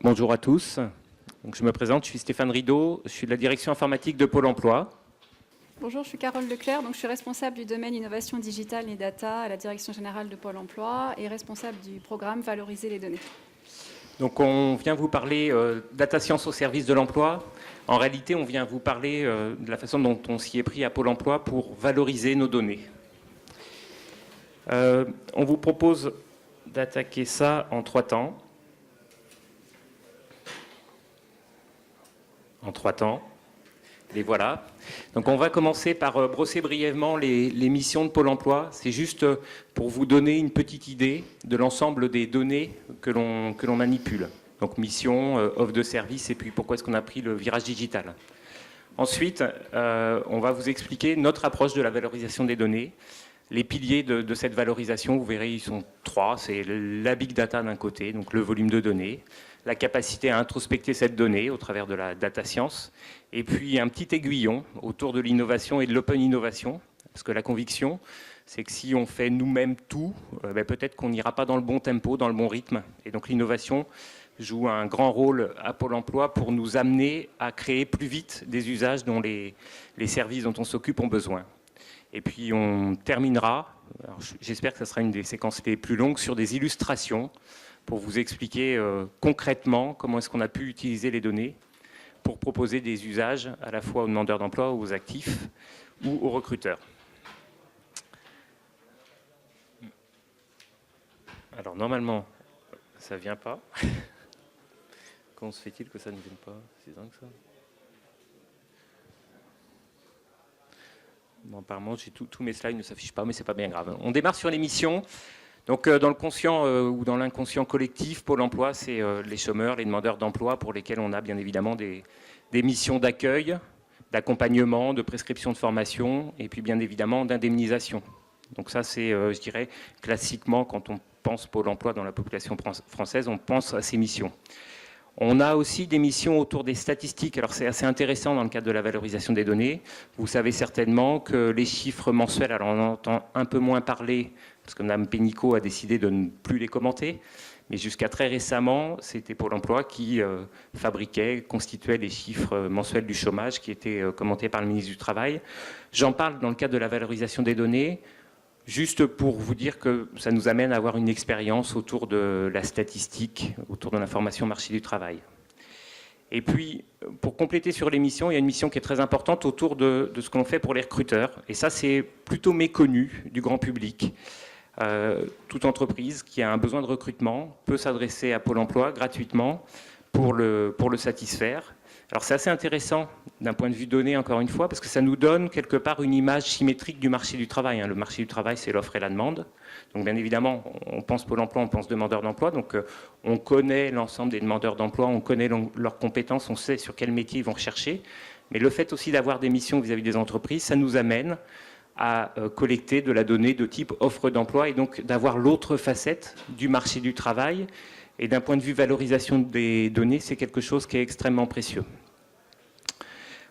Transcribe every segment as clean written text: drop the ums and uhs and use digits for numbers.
Bonjour à tous. Donc, je me présente, je suis Stéphane Rideau, je suis de la direction informatique de Pôle emploi. Bonjour, je suis Carole Leclerc, donc je suis responsable du domaine innovation digitale et data à la direction générale de Pôle emploi et responsable du programme Valoriser les données. Donc on vient vous parler data science au service de l'emploi. En réalité, on vient vous parler de la façon dont on s'y est pris à Pôle emploi pour valoriser nos données. On vous propose d'attaquer ça en 3 temps. Les voilà. Donc on va commencer par brosser brièvement les missions de Pôle emploi. C'est juste pour vous donner une petite idée de l'ensemble des données que l'on manipule. Donc mission, offre de service, et puis pourquoi est-ce qu'on a pris le virage digital. Ensuite, on va vous expliquer notre approche de la valorisation des données. Les piliers de cette valorisation, vous verrez, ils sont 3. C'est la big data d'un côté, donc le volume de données, la capacité à introspecter cette donnée au travers de la data science, et puis un petit aiguillon autour de l'innovation et de l'open innovation, parce que la conviction, c'est que si on fait nous-mêmes tout, peut-être qu'on n'ira pas dans le bon tempo, dans le bon rythme, et donc l'innovation joue un grand rôle à Pôle emploi pour nous amener à créer plus vite des usages dont les services dont on s'occupe ont besoin. Et puis on terminera, j'espère que ce sera une des séquences les plus longues, sur des illustrations pour vous expliquer concrètement comment est-ce qu'on a pu utiliser les données pour proposer des usages à la fois aux demandeurs d'emploi, aux actifs ou aux recruteurs. Alors normalement, ça ne vient pas. Comment se fait-il que ça ne vienne pas? C'est dingue ça. Bon, apparemment, tous mes slides ne s'affichent pas, mais c'est pas bien grave. On démarre sur les missions. Donc, dans le conscient ou dans l'inconscient collectif, Pôle emploi, c'est les chômeurs, les demandeurs d'emploi, pour lesquels on a bien évidemment des missions d'accueil, d'accompagnement, de prescription de formation, et puis bien évidemment d'indemnisation. Donc ça, c'est, je dirais, classiquement, quand on pense Pôle emploi dans la population française, on pense à ces missions. On a aussi des missions autour des statistiques. Alors c'est assez intéressant dans le cadre de la valorisation des données. Vous savez certainement que les chiffres mensuels, alors on en entend un peu moins parler, parce que Mme Pénicaud a décidé de ne plus les commenter, mais jusqu'à très récemment, c'était Pôle emploi qui fabriquait, constituait les chiffres mensuels du chômage qui étaient commentés par le ministre du Travail. J'en parle dans le cadre de la valorisation des données, juste pour vous dire que ça nous amène à avoir une expérience autour de la statistique, autour de l'information marché du travail. Et puis, pour compléter sur les missions, il y a une mission qui est très importante autour de ce que l'on fait pour les recruteurs. Et ça, c'est plutôt méconnu du grand public. Toute entreprise qui a un besoin de recrutement peut s'adresser à Pôle emploi gratuitement pour le satisfaire. Alors c'est assez intéressant d'un point de vue donné, encore une fois, parce que ça nous donne quelque part une image symétrique du marché du travail. Le marché du travail, c'est l'offre et la demande. Donc bien évidemment, on pense Pôle emploi, on pense demandeurs d'emploi. Donc on connaît l'ensemble des demandeurs d'emploi, on connaît leurs compétences, on sait sur quel métier ils vont rechercher. Mais le fait aussi d'avoir des missions vis-à-vis des entreprises, ça nous amène à collecter de la donnée de type offre d'emploi et donc d'avoir l'autre facette du marché du travail. Et d'un point de vue valorisation des données, c'est quelque chose qui est extrêmement précieux.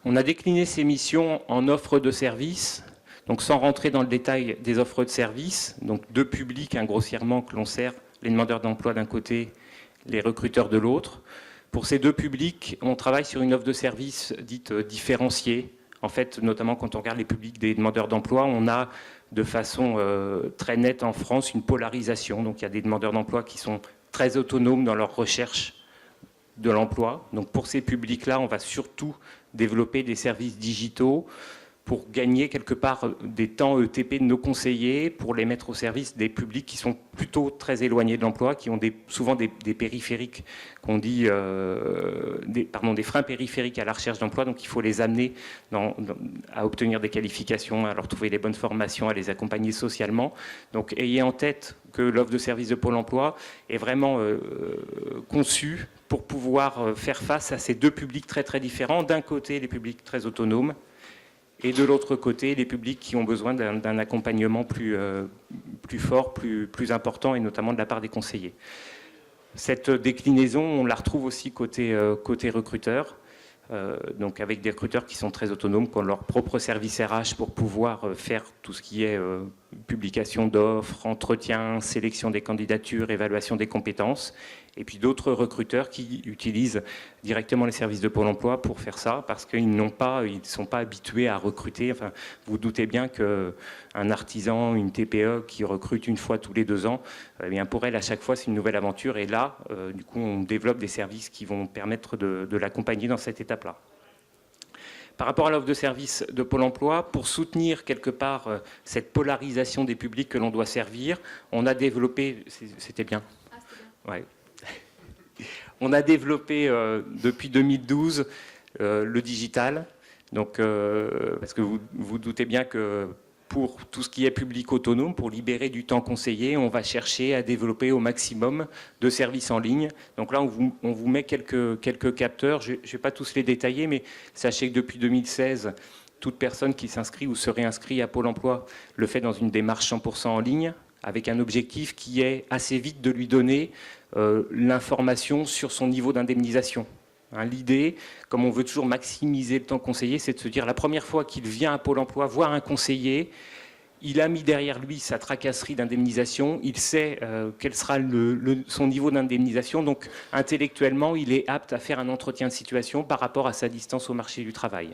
On a décliné ces missions en offres de services, donc sans rentrer dans le détail des offres de services, donc deux publics grossièrement que l'on sert, les demandeurs d'emploi d'un côté, les recruteurs de l'autre. Pour ces deux publics, on travaille sur une offre de services dite différenciée. En fait, notamment quand on regarde les publics des demandeurs d'emploi, on a de façon très nette en France une polarisation. Donc il y a des demandeurs d'emploi qui sont très autonomes dans leur recherche de l'emploi. Donc pour ces publics-là, on va surtout développer des services digitaux pour gagner quelque part des temps ETP de nos conseillers, pour les mettre au service des publics qui sont plutôt très éloignés de l'emploi, qui ont souvent des périphériques, qu'on dit, des freins périphériques à la recherche d'emploi, donc il faut les amener à obtenir des qualifications, à leur trouver les bonnes formations, à les accompagner socialement. Donc ayez en tête que l'offre de service de Pôle emploi est vraiment conçue pour pouvoir faire face à ces deux publics très très différents. D'un côté, les publics très autonomes, et de l'autre côté, les publics qui ont besoin d'un accompagnement plus fort, plus important, et notamment de la part des conseillers. Cette déclinaison, on la retrouve aussi côté recruteurs, donc avec des recruteurs qui sont très autonomes, qui ont leur propre service RH pour pouvoir faire tout ce qui est publication d'offres, entretien, sélection des candidatures, évaluation des compétences. Et puis d'autres recruteurs qui utilisent directement les services de Pôle emploi pour faire ça, parce qu'ils ne sont pas habitués à recruter. Enfin, vous doutez bien qu'un artisan, une TPE qui recrute une fois tous les 2 ans, eh bien pour elle, à chaque fois, c'est une nouvelle aventure. Et là, du coup, on développe des services qui vont permettre de l'accompagner dans cette étape-là. Par rapport à l'offre de service de Pôle emploi, pour soutenir quelque part cette polarisation des publics que l'on doit servir, on a développé... C'était bien. Ah, c'était bien. Ouais. On a développé depuis 2012 le digital, donc, parce que vous doutez bien que pour tout ce qui est public autonome, pour libérer du temps conseillé, on va chercher à développer au maximum de services en ligne. Donc là, on vous met quelques capteurs, je ne vais pas tous les détailler, mais sachez que depuis 2016, toute personne qui s'inscrit ou se réinscrit à Pôle emploi le fait dans une démarche 100% en ligne, avec un objectif qui est assez vite de lui donner l'information sur son niveau d'indemnisation. Hein, l'idée, comme on veut toujours maximiser le temps conseillé, c'est de se dire la première fois qu'il vient à Pôle emploi voir un conseiller, il a mis derrière lui sa tracasserie d'indemnisation, il sait quel sera son niveau d'indemnisation, donc intellectuellement, il est apte à faire un entretien de situation par rapport à sa distance au marché du travail.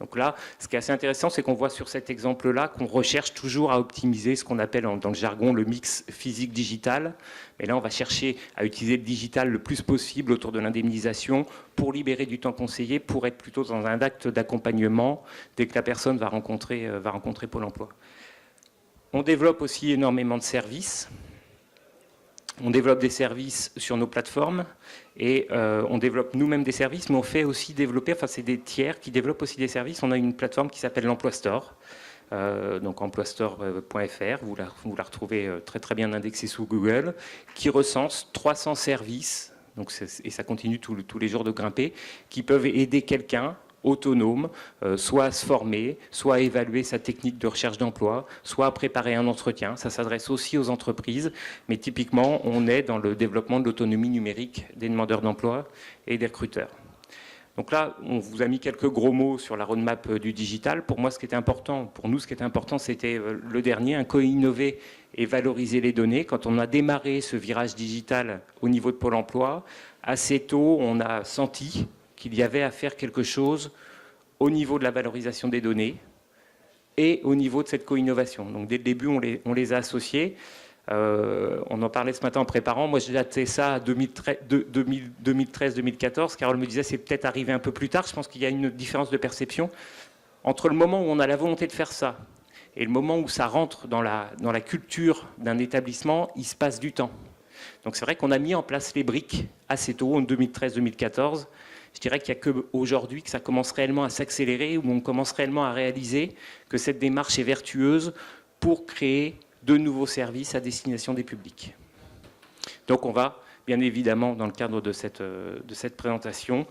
Donc là, ce qui est assez intéressant, c'est qu'on voit sur cet exemple-là qu'on recherche toujours à optimiser ce qu'on appelle dans le jargon le mix physique-digital. Mais là, on va chercher à utiliser le digital le plus possible autour de l'indemnisation pour libérer du temps conseillé, pour être plutôt dans un acte d'accompagnement dès que la personne va rencontrer Pôle emploi. On développe aussi énormément de services. On développe des services sur nos plateformes et on développe nous-mêmes des services, mais on fait aussi développer, enfin c'est des tiers qui développent aussi des services. On a une plateforme qui s'appelle l'Emploi Store, donc emploistore.fr, vous la retrouvez très très bien indexée sous Google, qui recense 300 services, donc et ça continue tous les jours de grimper, qui peuvent aider quelqu'un autonome, soit à se former, soit à évaluer sa technique de recherche d'emploi, soit à préparer un entretien. Ça s'adresse aussi aux entreprises, mais typiquement, on est dans le développement de l'autonomie numérique des demandeurs d'emploi et des recruteurs. Donc là, on vous a mis quelques gros mots sur la roadmap du digital. Pour moi, ce qui était important, pour nous, ce qui était important, c'était le dernier, co-innover et valoriser les données. Quand on a démarré ce virage digital au niveau de Pôle emploi, assez tôt, on a senti qu'il y avait à faire quelque chose au niveau de la valorisation des données et au niveau de cette co-innovation. Donc dès le début, on les a associés. On en parlait ce matin en préparant. Moi, j'ai daté ça à 2013-2014. Carole me disait c'est peut-être arrivé un peu plus tard. Je pense qu'il y a une différence de perception entre le moment où on a la volonté de faire ça et le moment où ça rentre dans la culture d'un établissement. Il se passe du temps. Donc c'est vrai qu'on a mis en place les briques assez tôt, en 2013-2014. Je dirais qu'il n'y a qu'aujourd'hui que ça commence réellement à s'accélérer, où on commence réellement à réaliser que cette démarche est vertueuse pour créer de nouveaux services à destination des publics. Donc on va, bien évidemment, dans le cadre de cette présentation,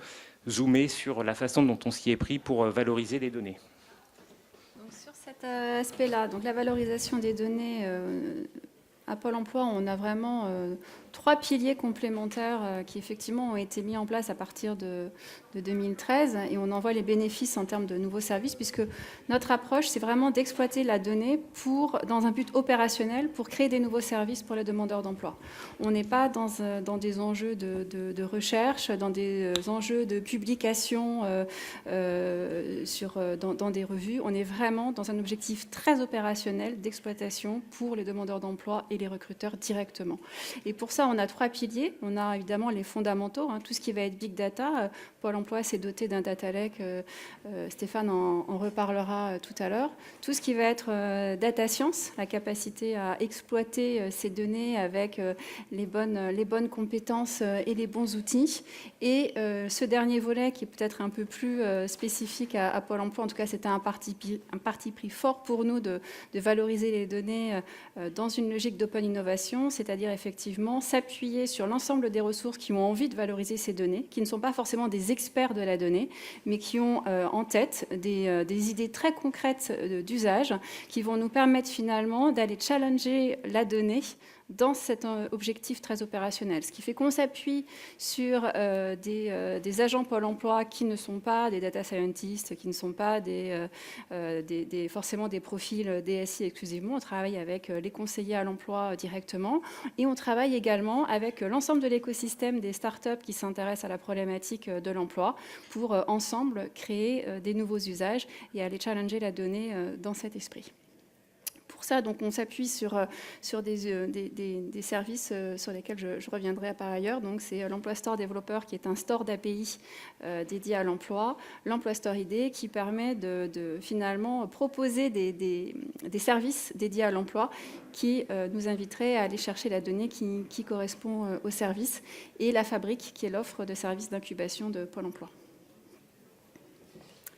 zoomer sur la façon dont on s'y est pris pour valoriser les données. Donc, sur cet aspect-là, donc la valorisation des données à Pôle emploi, on a vraiment 3 piliers complémentaires qui effectivement ont été mis en place à partir de 2013 et on en voit les bénéfices en termes de nouveaux services puisque notre approche c'est vraiment d'exploiter la donnée dans un but opérationnel pour créer des nouveaux services pour les demandeurs d'emploi. On n'est pas dans des enjeux de recherche, dans des enjeux de publication dans des revues. On est vraiment dans un objectif très opérationnel d'exploitation pour les demandeurs d'emploi et les recruteurs directement. Et pour ça, on a 3 piliers. On a évidemment les fondamentaux, tout ce qui va être big data. Pôle emploi s'est doté d'un data lake. Stéphane en reparlera tout à l'heure. Tout ce qui va être data science, la capacité à exploiter ces données avec les bonnes compétences et les bons outils. Et ce dernier volet qui est peut-être un peu plus spécifique à Pôle emploi, en tout cas c'était un parti pris fort pour nous de valoriser les données dans une logique d'open innovation, c'est-à-dire effectivement s'appuyer sur l'ensemble des ressources qui ont envie de valoriser ces données, qui ne sont pas forcément des experts de la donnée, mais qui ont en tête des idées très concrètes d'usage qui vont nous permettre finalement d'aller challenger la donnée dans cet objectif très opérationnel. Ce qui fait qu'on s'appuie sur des agents Pôle emploi qui ne sont pas des data scientists, qui ne sont pas forcément des profils DSI exclusivement. On travaille avec les conseillers à l'emploi directement et on travaille également avec l'ensemble de l'écosystème des startups qui s'intéressent à la problématique de l'emploi pour ensemble créer des nouveaux usages et aller challenger la donnée dans cet esprit. Pour ça, donc, on s'appuie sur des services sur lesquels je reviendrai par ailleurs. Donc, c'est l'Emploi Store Developer qui est un store d'API dédié à l'emploi, l'Emploi Store ID qui permet de finalement proposer des services dédiés à l'emploi qui nous inviteraient à aller chercher la donnée qui correspond au service, et la Fabrique qui est l'offre de services d'incubation de Pôle emploi.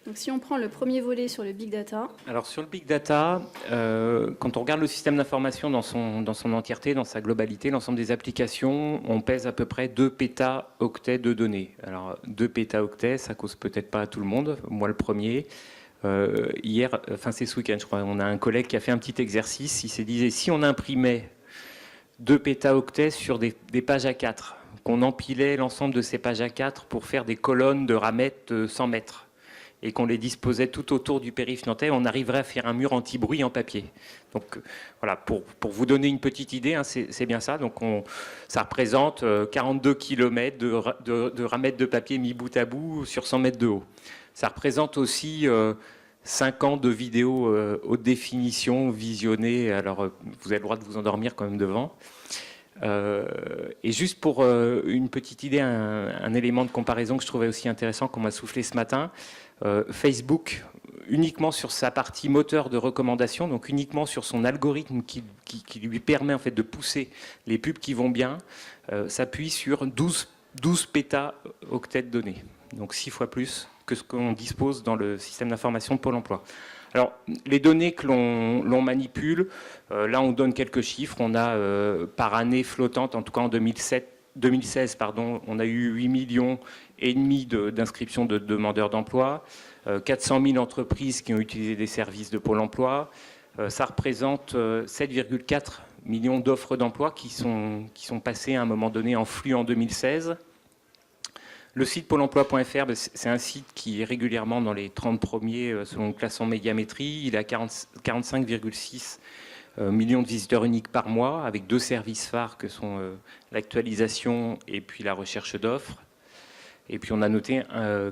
Donc, si on prend le premier volet sur le Big Data. Alors sur le Big Data, quand on regarde le système d'information dans son entièreté, dans sa globalité, l'ensemble des applications, on pèse à peu près 2 pétaoctets de données. Alors 2 pétaoctets, ça cause peut-être pas à tout le monde, moi le premier. Hier, enfin c'est ce week-end je crois, on a un collègue qui a fait un petit exercice, il s'est dit si on imprimait 2 pétaoctets sur des pages A4, qu'on empilait l'ensemble de ces pages A4 pour faire des colonnes de ramettes de 100 mètres, et qu'on les disposait tout autour du périph' nantais, on arriverait à faire un mur anti-bruit en papier. Donc voilà, pour vous donner une petite idée, hein, c'est bien ça. Donc ça représente 42 km de ramettes de papier mis bout à bout sur 100 mètres de haut. Ça représente aussi 5 ans de vidéos haute définition visionnées. Alors vous avez le droit de vous endormir quand même devant. Et juste pour une petite idée, un élément de comparaison que je trouvais aussi intéressant, qu'on m'a soufflé ce matin, Facebook, uniquement sur sa partie moteur de recommandation, donc uniquement sur son algorithme qui lui permet en fait de pousser les pubs qui vont bien, s'appuie sur 12 pétaoctets de données, donc 6 fois plus que ce qu'on dispose dans le système d'information de Pôle emploi. Alors, les données que l'on manipule, là on donne quelques chiffres. On a par année flottante, en tout cas en 2016, on a eu 8,5 millions d'inscriptions de demandeurs d'emploi, 400 000 entreprises qui ont utilisé des services de Pôle emploi. Ça représente 7,4 millions d'offres d'emploi qui sont passées à un moment donné en flux en 2016. Le site pôle emploi.fr, c'est un site qui est régulièrement dans les 30 premiers selon le classement Médiamétrie. Il a 45,6 millions de visiteurs uniques par mois, avec 2 services phares que sont l'actualisation et puis la recherche d'offres. Et puis on a noté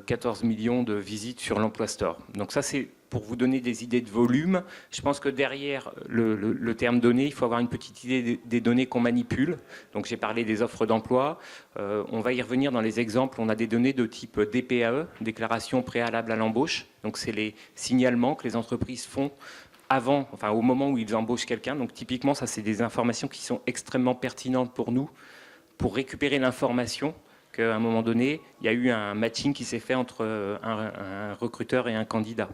14 millions de visites sur l'Emploi Store. Donc ça, c'est pour vous donner des idées de volume. Je pense que derrière le terme données, il faut avoir une petite idée des données qu'on manipule. Donc j'ai parlé des offres d'emploi. On va y revenir dans les exemples. On a des données de type DPAE, déclaration préalable à l'embauche. Donc c'est les signalements que les entreprises font avant, enfin au moment où ils embauchent quelqu'un. Donc typiquement, ça c'est des informations qui sont extrêmement pertinentes pour nous, pour récupérer l'information qu'à un moment donné, il y a eu un matching qui s'est fait entre un recruteur et un candidat.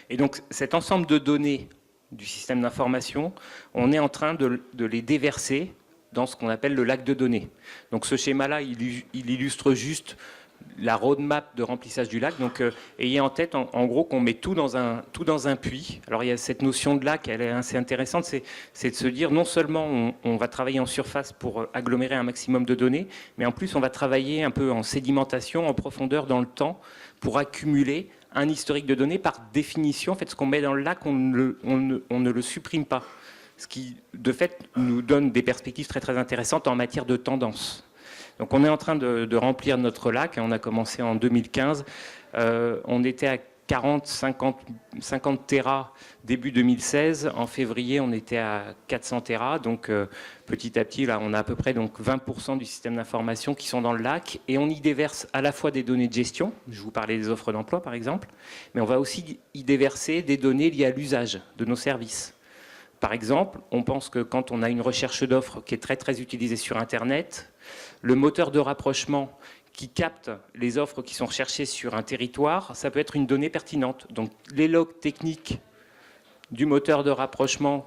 Et donc cet ensemble de données du système d'information, on est en train de les déverser dans ce qu'on appelle le lac de données. Donc ce schéma-là, il illustre juste la roadmap de remplissage du lac. Donc ayez en tête en gros qu'on met tout dans un puits. Alors il y a cette notion de lac, elle est assez intéressante, c'est de se dire non seulement on va travailler en surface pour agglomérer un maximum de données, mais en plus on va travailler un peu en sédimentation, en profondeur dans le temps, pour accumuler un historique de données. Par définition, en fait, ce qu'on met dans le lac, on ne le supprime pas. Ce qui, de fait, nous donne des perspectives très, très intéressantes en matière de tendance. Donc, on est en train de remplir notre lac. On a commencé en 2015. On était à 50 Tera début 2016. En février, on était à 400 Tera. Donc, petit à petit, là, on a à peu près donc 20% du système d'information qui sont dans le lac. Et on y déverse à la fois des données de gestion. Je vous parlais des offres d'emploi, par exemple. Mais on va aussi y déverser des données liées à l'usage de nos services. Par exemple, on pense que quand on a une recherche d'offres qui est très, très utilisée sur Internet, le moteur de rapprochement qui capte les offres qui sont recherchées sur un territoire, ça peut être une donnée pertinente. Donc les logs techniques du moteur de rapprochement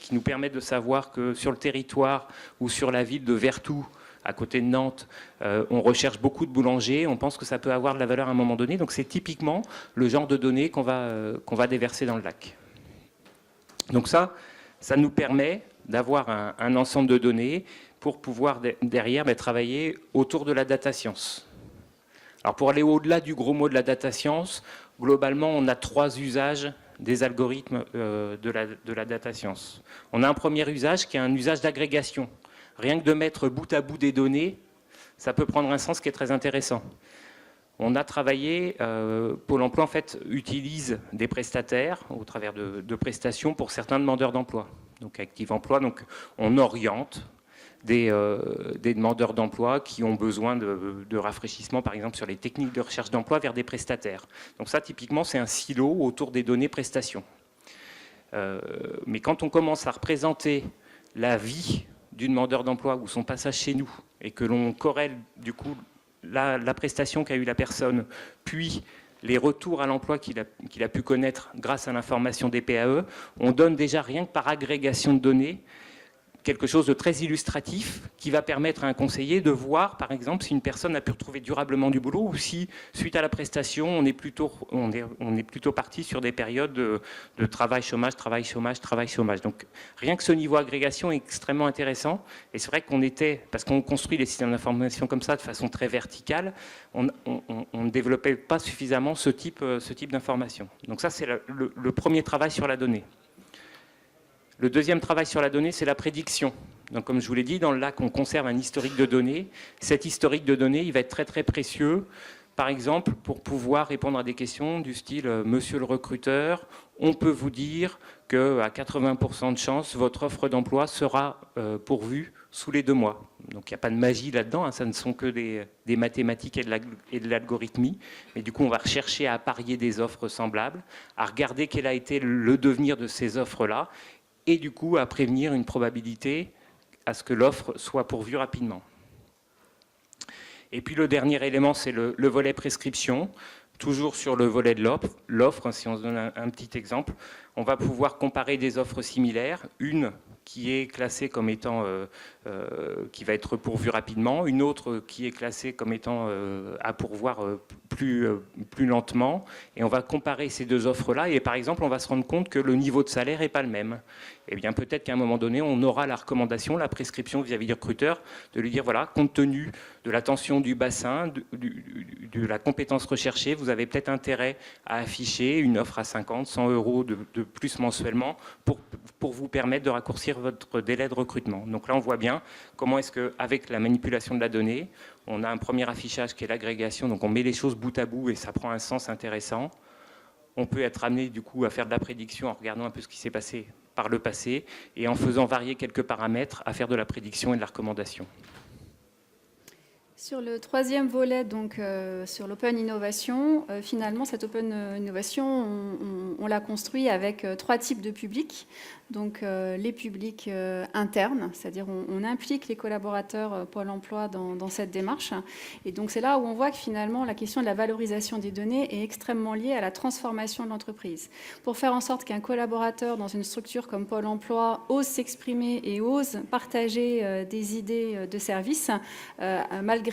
qui nous permettent de savoir que sur le territoire ou sur la ville de Vertou, à côté de Nantes, on recherche beaucoup de boulangers, on pense que ça peut avoir de la valeur à un moment donné. Donc c'est typiquement le genre de données qu'on va déverser dans le lac. Donc ça nous permet d'avoir un ensemble de données pour pouvoir derrière travailler autour de la data science. Alors pour aller au-delà du gros mot de la data science, globalement, on a 3 usages des algorithmes de la data science. On a un premier usage qui est un usage d'agrégation. Rien que de mettre bout à bout des données, ça peut prendre un sens qui est très intéressant. On a travaillé, Pôle emploi en fait utilise des prestataires au travers de prestations pour certains demandeurs d'emploi. Donc Active Emploi, donc on oriente des demandeurs d'emploi qui ont besoin de rafraîchissement, par exemple sur les techniques de recherche d'emploi vers des prestataires. Donc ça, typiquement, c'est un silo autour des données prestations. Mais quand on commence à représenter la vie du demandeur d'emploi ou son passage chez nous et que l'on corrèle du coup la prestation qu'a eu la personne, puis les retours à l'emploi qu'il a pu connaître grâce à l'information des PAE, on donne déjà rien que par agrégation de données quelque chose de très illustratif qui va permettre à un conseiller de voir, par exemple, si une personne a pu retrouver durablement du boulot ou si, suite à la prestation, on est plutôt parti sur des périodes de travail-chômage, travail-chômage, travail-chômage. Donc, rien que ce niveau agrégation est extrêmement intéressant. Et c'est vrai parce qu'on construit les systèmes d'information comme ça de façon très verticale, on ne développait pas suffisamment ce type d'information. Donc ça, c'est le premier travail sur la donnée. Le deuxième travail sur la donnée, c'est la prédiction. Donc, comme je vous l'ai dit, dans le lac, on conserve un historique de données. Cet historique de données, il va être très, très précieux. Par exemple, pour pouvoir répondre à des questions du style « Monsieur le recruteur, on peut vous dire qu'à 80% de chance, votre offre d'emploi sera pourvue sous les 2 mois. » Donc, il n'y a pas de magie là-dedans, hein, ça ne sont que des mathématiques et de l'algorithmie. Mais du coup, on va rechercher à apparier des offres semblables, à regarder quel a été le devenir de ces offres-là, et du coup à prévenir une probabilité à ce que l'offre soit pourvue rapidement. Et puis le dernier élément, c'est le volet prescription. Toujours sur le volet de l'offre, si on se donne un petit exemple, on va pouvoir comparer des offres similaires, une qui est classée comme étant, qui va être pourvue rapidement, une autre qui est classée comme étant à pourvoir plus lentement, et on va comparer ces 2 offres-là, et par exemple, on va se rendre compte que le niveau de salaire n'est pas le même. Eh bien, peut-être qu'à un moment donné, on aura la recommandation, la prescription vis-à-vis du recruteur, de lui dire, voilà, compte tenu de la tension du bassin, de la compétence recherchée, vous avez peut-être intérêt à afficher une offre à 50, 100 euros de plus mensuellement pour vous permettre de raccourcir votre délai de recrutement. Donc là, on voit bien comment est-ce qu'avec la manipulation de la donnée, on a un premier affichage qui est l'agrégation, donc on met les choses bout à bout et ça prend un sens intéressant. On peut être amené du coup à faire de la prédiction en regardant un peu ce qui s'est passé par le passé et en faisant varier quelques paramètres à faire de la prédiction et de la recommandation. Sur le troisième volet, donc sur l'open innovation, finalement cette open innovation, on l'a construit avec 3 types de publics. Donc les publics internes, c'est-à-dire on implique les collaborateurs Pôle emploi dans cette démarche. Et donc c'est là où on voit que finalement la question de la valorisation des données est extrêmement liée à la transformation de l'entreprise. Pour faire en sorte qu'un collaborateur dans une structure comme Pôle emploi ose s'exprimer et ose partager des idées de service, malgré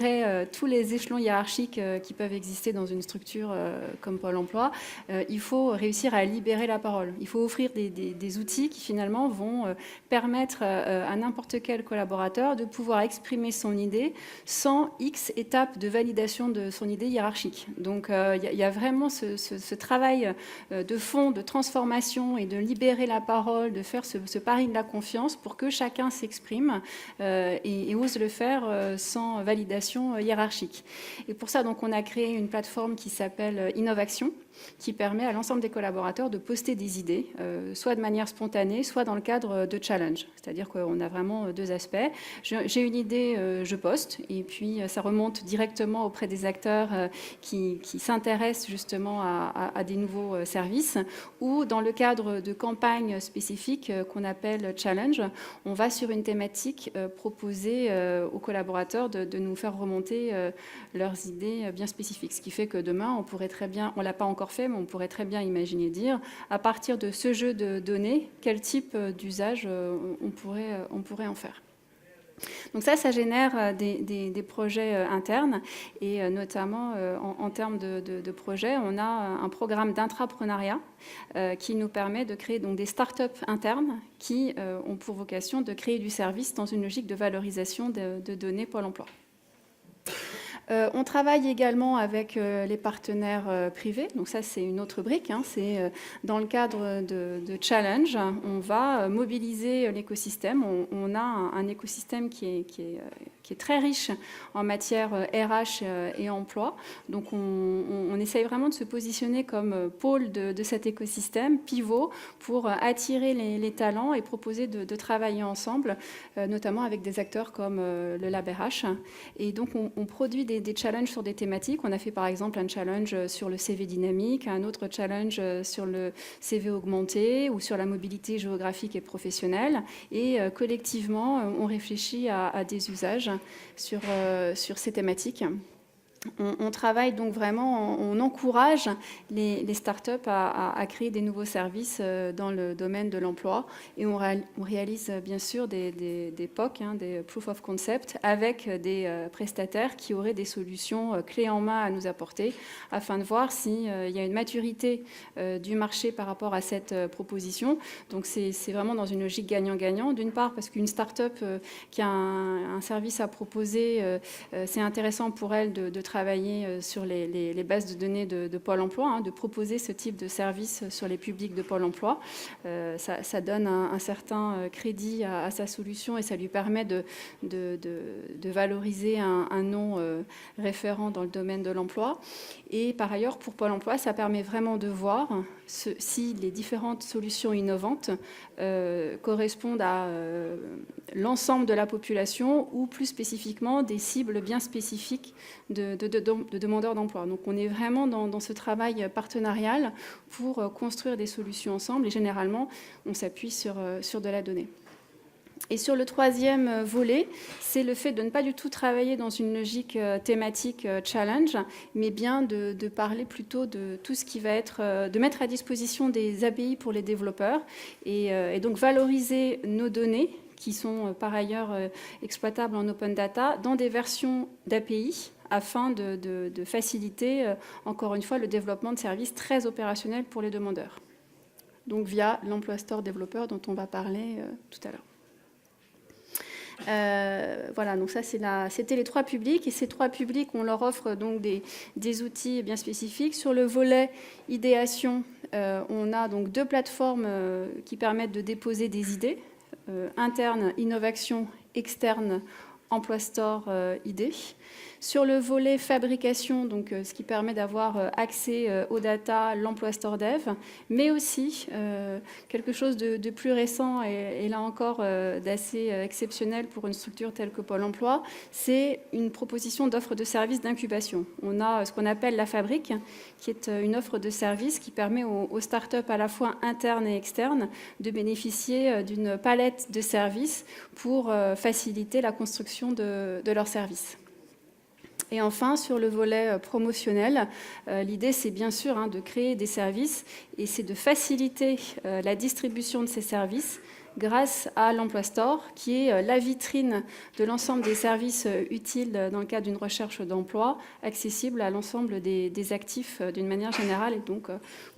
tous les échelons hiérarchiques qui peuvent exister dans une structure comme Pôle emploi, il faut réussir à libérer la parole. Il faut offrir des outils qui finalement vont permettre à n'importe quel collaborateur de pouvoir exprimer son idée sans X étapes de validation de son idée hiérarchique. Donc il y a vraiment ce travail de fond, de transformation et de libérer la parole, de faire ce pari de la confiance pour que chacun s'exprime et ose le faire sans validation hiérarchique. Et pour ça, donc, on a créé une plateforme qui s'appelle Innovaction, qui permet à l'ensemble des collaborateurs de poster des idées, soit de manière spontanée, soit dans le cadre de challenge. C'est-à-dire qu'on a vraiment 2 aspects. J'ai une idée, je poste, et puis ça remonte directement auprès des acteurs qui s'intéressent justement à des nouveaux services, ou dans le cadre de campagnes spécifiques qu'on appelle challenge, on va sur une thématique proposer aux collaborateurs de nous faire remonter leurs idées bien spécifiques. Ce qui fait que demain, on pourrait très bien, on ne l'a pas encore fait, mais on pourrait très bien imaginer dire, à partir de ce jeu de données, quel type d'usage on pourrait en faire. Donc ça génère des projets internes et notamment en termes de projets, on a un programme d'intrapreneuriat qui nous permet de créer donc des startups internes qui ont pour vocation de créer du service dans une logique de valorisation de données Pôle emploi. On travaille également avec les partenaires privés, donc ça c'est une autre brique, hein. C'est dans le cadre de Challenge, on va mobiliser l'écosystème, on a un écosystème qui est très riche en matière RH et emploi, donc on essaye vraiment de se positionner comme pôle de cet écosystème, pivot, pour attirer les talents et proposer de travailler ensemble, notamment avec des acteurs comme le Lab RH, et donc on produit des challenges sur des thématiques. On a fait par exemple un challenge sur le CV dynamique, un autre challenge sur le CV augmenté ou sur la mobilité géographique et professionnelle. Et collectivement, on réfléchit à des usages sur ces thématiques. On travaille donc vraiment, on encourage les startups à créer des nouveaux services dans le domaine de l'emploi et on réalise bien sûr des POC, hein, des Proof of Concept, avec des prestataires qui auraient des solutions clés en main à nous apporter afin de voir s'il y a une maturité du marché par rapport à cette proposition. Donc c'est vraiment dans une logique gagnant-gagnant. D'une part parce qu'une startup qui a un service à proposer, c'est intéressant pour elle de travailler sur les bases de données de Pôle emploi, hein, de proposer ce type de service sur les publics de Pôle emploi. Ça donne un certain crédit à sa solution et ça lui permet de valoriser un nom référent dans le domaine de l'emploi. Et par ailleurs, pour Pôle emploi, ça permet vraiment de voir si les différentes solutions innovantes correspondent à l'ensemble de la population ou plus spécifiquement des cibles bien spécifiques de demandeurs d'emploi. Donc on est vraiment dans ce travail partenarial pour construire des solutions ensemble et généralement on s'appuie sur de la donnée. Et sur le troisième volet, c'est le fait de ne pas du tout travailler dans une logique thématique challenge, mais bien de parler plutôt de tout ce qui va être, de mettre à disposition des API pour les développeurs et donc valoriser nos données qui sont par ailleurs exploitables en open data dans des versions d'API afin de faciliter, encore une fois, le développement de services très opérationnels pour les demandeurs. Donc via l'Emploi Store développeur dont on va parler tout à l'heure. Voilà, donc ça c'était les trois publics et ces trois publics on leur offre donc des outils bien spécifiques. Sur le volet idéation, on a donc deux plateformes qui permettent de déposer des idées, interne innovation, externe Emploi Store idées. Sur le volet fabrication, donc, ce qui permet d'avoir accès aux data, l'Emploi Store Dev, mais aussi quelque chose de plus récent et là encore d'assez exceptionnel pour une structure telle que Pôle emploi, c'est une proposition d'offre de services d'incubation. On a ce qu'on appelle la fabrique, qui est une offre de services qui permet aux startups à la fois internes et externes de bénéficier d'une palette de services pour faciliter la construction de leurs services. Et enfin, sur le volet promotionnel, l'idée, c'est bien sûr de créer des services et c'est de faciliter la distribution de ces services grâce à l'Emploi Store, qui est la vitrine de l'ensemble des services utiles dans le cadre d'une recherche d'emploi, accessible à l'ensemble des actifs d'une manière générale et donc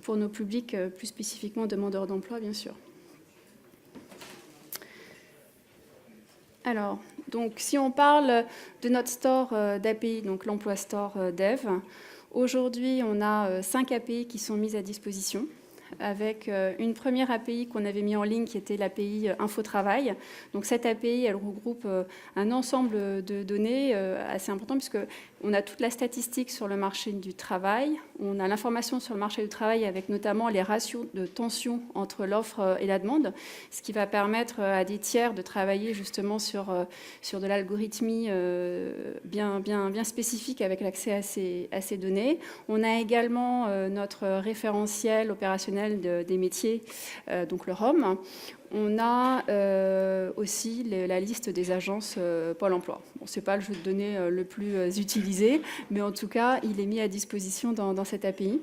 pour nos publics plus spécifiquement demandeurs d'emploi, bien sûr. Alors, donc, si on parle de notre store d'API, donc l'Emploi Store Dev, aujourd'hui, on a 5 API qui sont mises à disposition, avec une première API qu'on avait mis en ligne qui était l'API Infotravail. Donc cette API, elle regroupe un ensemble de données assez important puisqu'on a toute la statistique sur le marché du travail, on a l'information sur le marché du travail avec notamment les ratios de tension entre l'offre et la demande, ce qui va permettre à des tiers de travailler justement sur de l'algorithmie bien spécifique avec l'accès à ces données. On a également notre référentiel opérationnel des métiers, donc le ROM. On a aussi la liste des agences Pôle emploi. Bon, ce n'est pas le jeu de données le plus utilisé, mais en tout cas, il est mis à disposition dans cette API.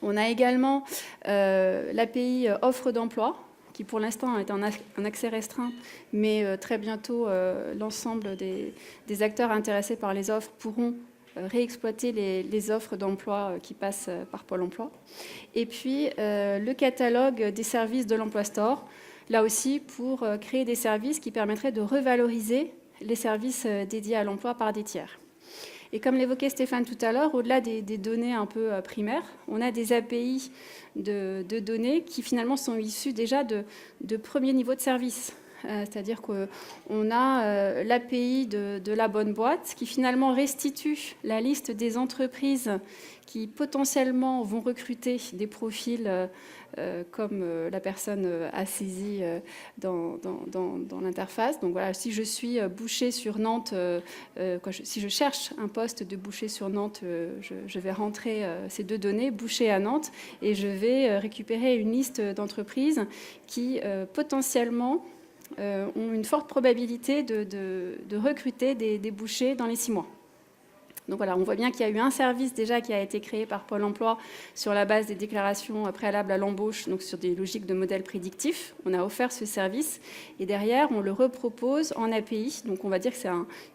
On a également l'API offre d'emploi, qui pour l'instant est un accès restreint, mais très bientôt l'ensemble des acteurs intéressés par les offres pourront réexploiter les offres d'emploi qui passent par Pôle emploi. Et puis le catalogue des services de l'Emploi Store, là aussi pour créer des services qui permettraient de revaloriser les services dédiés à l'emploi par des tiers. Et comme l'évoquait Stéphane tout à l'heure, au-delà des données un peu primaires, on a des API de données qui finalement sont issues déjà de premiers niveaux de service. C'est-à-dire qu'on a l'API de la bonne boîte qui finalement restitue la liste des entreprises qui potentiellement vont recruter des profils comme la personne a saisi dans l'interface. Donc voilà, si je suis boucher sur Nantes, si je cherche un poste de boucher sur Nantes, je vais rentrer ces deux données, boucher à Nantes, et je vais récupérer une liste d'entreprises qui potentiellement ont une forte probabilité de recruter des bouchers dans les 6 mois. Donc voilà, on voit bien qu'il y a eu un service déjà qui a été créé par Pôle emploi sur la base des déclarations préalables à l'embauche, donc sur des logiques de modèles prédictifs. On a offert ce service et derrière, on le repropose en API. Donc on va dire que c'est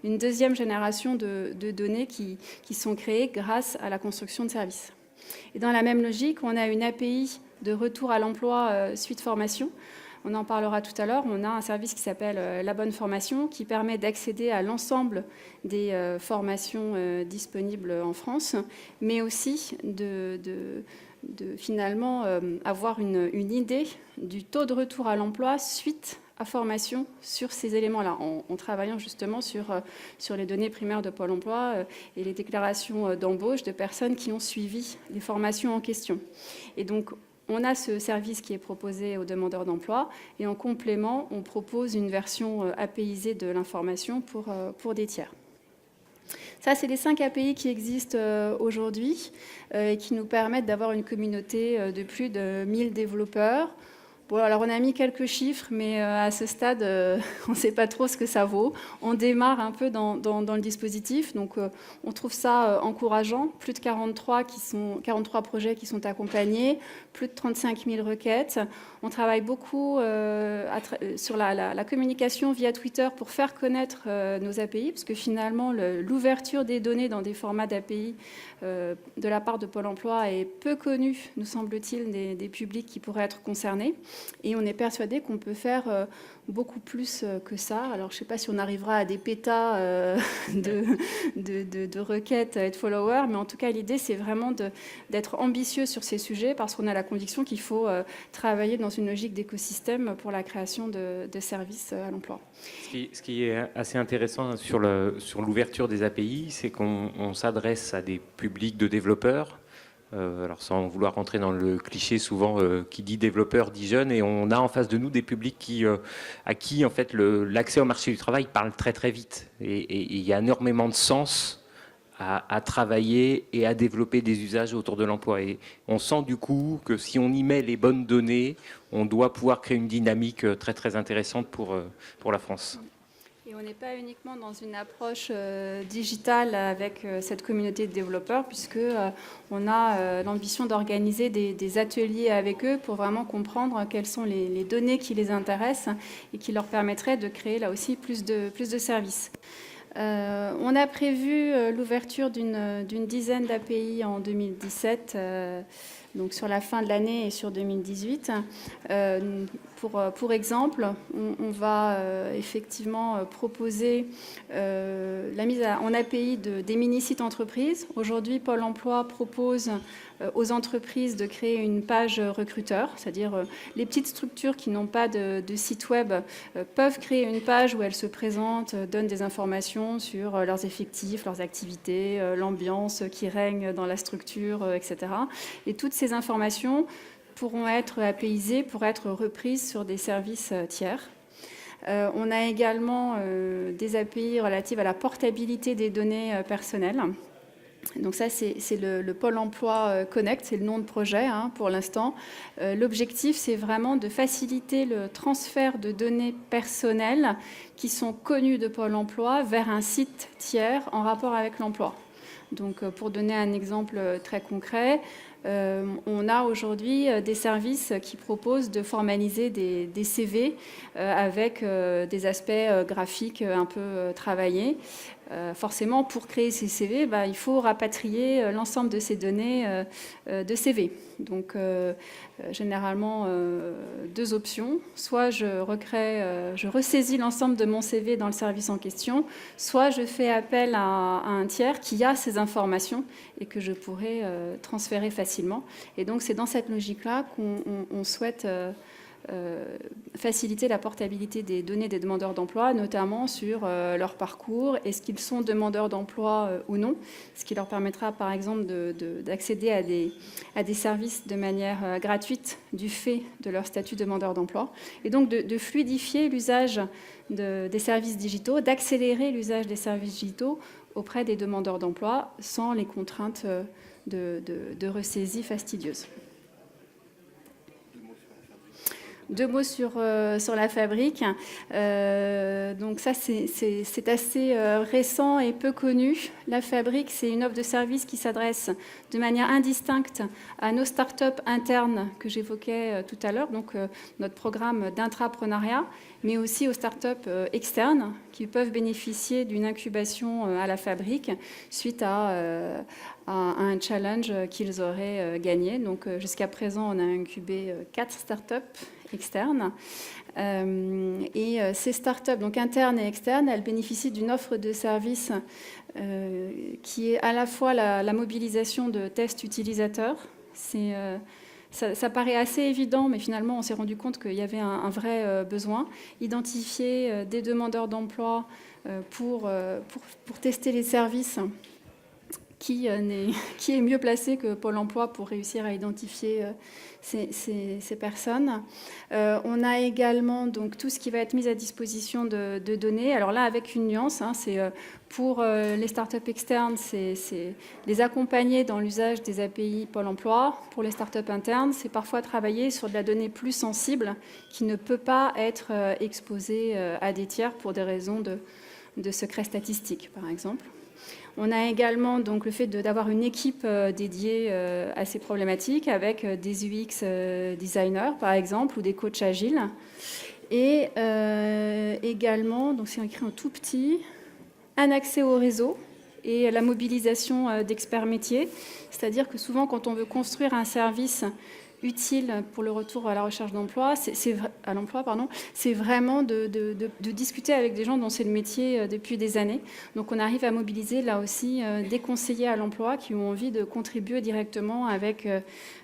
une deuxième génération de données qui sont créées grâce à la construction de services. Et dans la même logique, on a une API de retour à l'emploi suite formation. On en parlera tout à l'heure. On a un service qui s'appelle La Bonne Formation qui permet d'accéder à l'ensemble des formations disponibles en France, mais aussi de finalement avoir une idée du taux de retour à l'emploi suite à formation sur ces éléments-là, en travaillant justement sur les données primaires de Pôle emploi et les déclarations d'embauche de personnes qui ont suivi les formations en question. Et donc, on a ce service qui est proposé aux demandeurs d'emploi et en complément, on propose une version APIisée de l'information pour des tiers. Ça, c'est les 5 API qui existent aujourd'hui et qui nous permettent d'avoir une communauté de plus de 1000 développeurs. Bon, alors on a mis quelques chiffres, mais à ce stade, on ne sait pas trop ce que ça vaut. On démarre un peu dans le dispositif, donc on trouve ça encourageant. Plus de 43 projets qui sont accompagnés, plus de 35 000 requêtes. On travaille beaucoup sur la communication via Twitter pour faire connaître nos API, parce que finalement, l'ouverture des données dans des formats d'API de la part de Pôle emploi est peu connue, nous semble-t-il, des publics qui pourraient être concernés. Et on est persuadé qu'on peut faire beaucoup plus que ça. Alors, je ne sais pas si on arrivera à des pétas de requêtes et de followers, mais en tout cas, l'idée, c'est vraiment d'être ambitieux sur ces sujets parce qu'on a la conviction qu'il faut travailler dans une logique d'écosystème pour la création de services à l'emploi. Ce qui est assez intéressant sur l'ouverture des API, c'est qu'on s'adresse à des publics de développeurs. Alors sans vouloir rentrer dans le cliché, souvent qui dit développeur dit jeune, et on a en face de nous des publics à qui en fait l'accès au marché du travail parle très très vite, et il y a énormément de sens à travailler et à développer des usages autour de l'emploi. Et on sent du coup que si on y met les bonnes données, on doit pouvoir créer une dynamique très très intéressante pour la France. Et on n'est pas uniquement dans une approche digitale avec cette communauté de développeurs, puisqu'on a l'ambition d'organiser des ateliers avec eux pour vraiment comprendre quelles sont les données qui les intéressent et qui leur permettraient de créer là aussi plus de services. On a prévu l'ouverture d'une dizaine d'API en 2017, donc sur la fin de l'année et sur 2018. Pour exemple, on va effectivement proposer la mise en API des mini-sites entreprises. Aujourd'hui, Pôle emploi propose aux entreprises de créer une page recruteur, c'est-à-dire les petites structures qui n'ont pas de site web peuvent créer une page où elles se présentent, donnent des informations sur leurs effectifs, leurs activités, l'ambiance qui règne dans la structure, etc. Et toutes ces informations pourront être APIisées pour être reprises sur des services tiers. On a également des API relatives à la portabilité des données personnelles. Donc ça, c'est le Pôle emploi Connect, c'est le nom de projet pour l'instant. L'objectif, c'est vraiment de faciliter le transfert de données personnelles qui sont connues de Pôle emploi vers un site tiers en rapport avec l'emploi. Donc, pour donner un exemple très concret, on a aujourd'hui des services qui proposent de formaliser des CV avec des aspects graphiques un peu travaillés. Forcément, pour créer ces CV, il faut rapatrier l'ensemble de ces données de CV. Donc, généralement, deux options. Soit je ressaisis l'ensemble de mon CV dans le service en question, soit je fais appel à un tiers qui a ces informations et que je pourrais transférer facilement. Et donc, c'est dans cette logique-là qu'on souhaite faciliter la portabilité des données des demandeurs d'emploi, notamment sur leur parcours, est-ce qu'ils sont demandeurs d'emploi ou non, ce qui leur permettra par exemple d'accéder à des services de manière gratuite du fait de leur statut demandeur d'emploi, et donc de fluidifier l'usage des services digitaux, d'accélérer l'usage des services digitaux auprès des demandeurs d'emploi sans les contraintes de ressaisie fastidieuses. Deux mots sur la fabrique. Donc ça, c'est assez récent et peu connu. La fabrique, c'est une offre de service qui s'adresse de manière indistincte à nos startups internes que j'évoquais tout à l'heure, donc notre programme d'intrapreneuriat, mais aussi aux startups externes qui peuvent bénéficier d'une incubation à la fabrique suite à un challenge qu'ils auraient gagné. Donc jusqu'à présent, on a incubé 4 startups externes. Et ces startups, donc internes et externes, elles bénéficient d'une offre de services qui est à la fois la mobilisation de tests utilisateurs. Ça paraît assez évident, mais finalement, on s'est rendu compte qu'il y avait un vrai besoin. Identifier des demandeurs d'emploi pour tester les services. Qui est mieux placé que Pôle emploi pour réussir à identifier ces personnes. On a également donc, tout ce qui va être mis à disposition de données. Alors là, avec une nuance, c'est pour les startups externes, c'est les accompagner dans l'usage des API Pôle emploi. Pour les startups internes, c'est parfois travailler sur de la donnée plus sensible qui ne peut pas être exposée à des tiers pour des raisons de secret statistique, par exemple. On a également donc, le fait d'avoir une équipe dédiée à ces problématiques avec des UX designers, par exemple, ou des coachs agiles. Et également, donc c'est écrit en tout petit, un accès au réseau et la mobilisation d'experts métiers. C'est-à-dire que souvent, quand on veut construire un service utile pour le retour à la recherche d'emploi, à l'emploi, c'est vraiment de discuter avec des gens dont c'est le métier depuis des années. Donc on arrive à mobiliser là aussi des conseillers à l'emploi qui ont envie de contribuer directement avec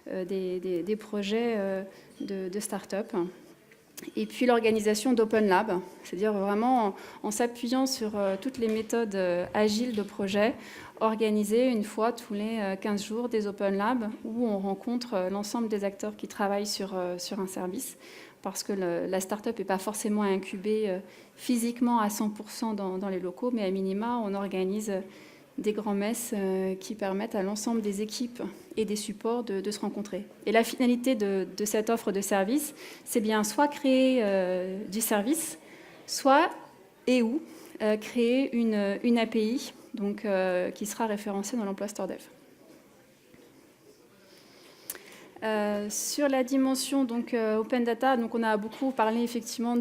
des projets de start-up. Et puis l'organisation d'Open Lab, c'est-à-dire vraiment en s'appuyant sur toutes les méthodes agiles de projet, organiser une fois tous les 15 jours des Open Labs où on rencontre l'ensemble des acteurs qui travaillent sur un service, parce que la start-up n'est pas forcément incubée physiquement à 100% dans les locaux, mais à minima, on organise des grands-messes qui permettent à l'ensemble des équipes et des supports de se rencontrer. Et la finalité de cette offre de service, c'est bien soit créer du service, soit et ou créer une API donc, qui sera référencée dans l'emploi StoreDev. Sur la dimension donc, Open Data, donc on a beaucoup parlé effectivement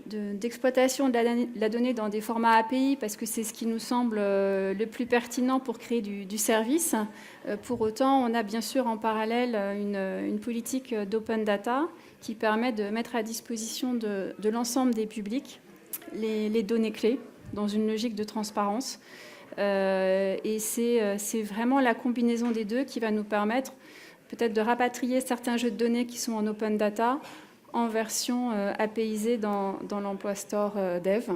d'exploitation de la donnée dans des formats API parce que c'est ce qui nous semble le plus pertinent pour créer du service. Pour autant, on a bien sûr en parallèle une politique d'open data qui permet de mettre à disposition de l'ensemble des publics les données clés dans une logique de transparence. Et c'est vraiment la combinaison des deux qui va nous permettre peut-être de rapatrier certains jeux de données qui sont en open data en version APIsée dans l'emploi Store Dev.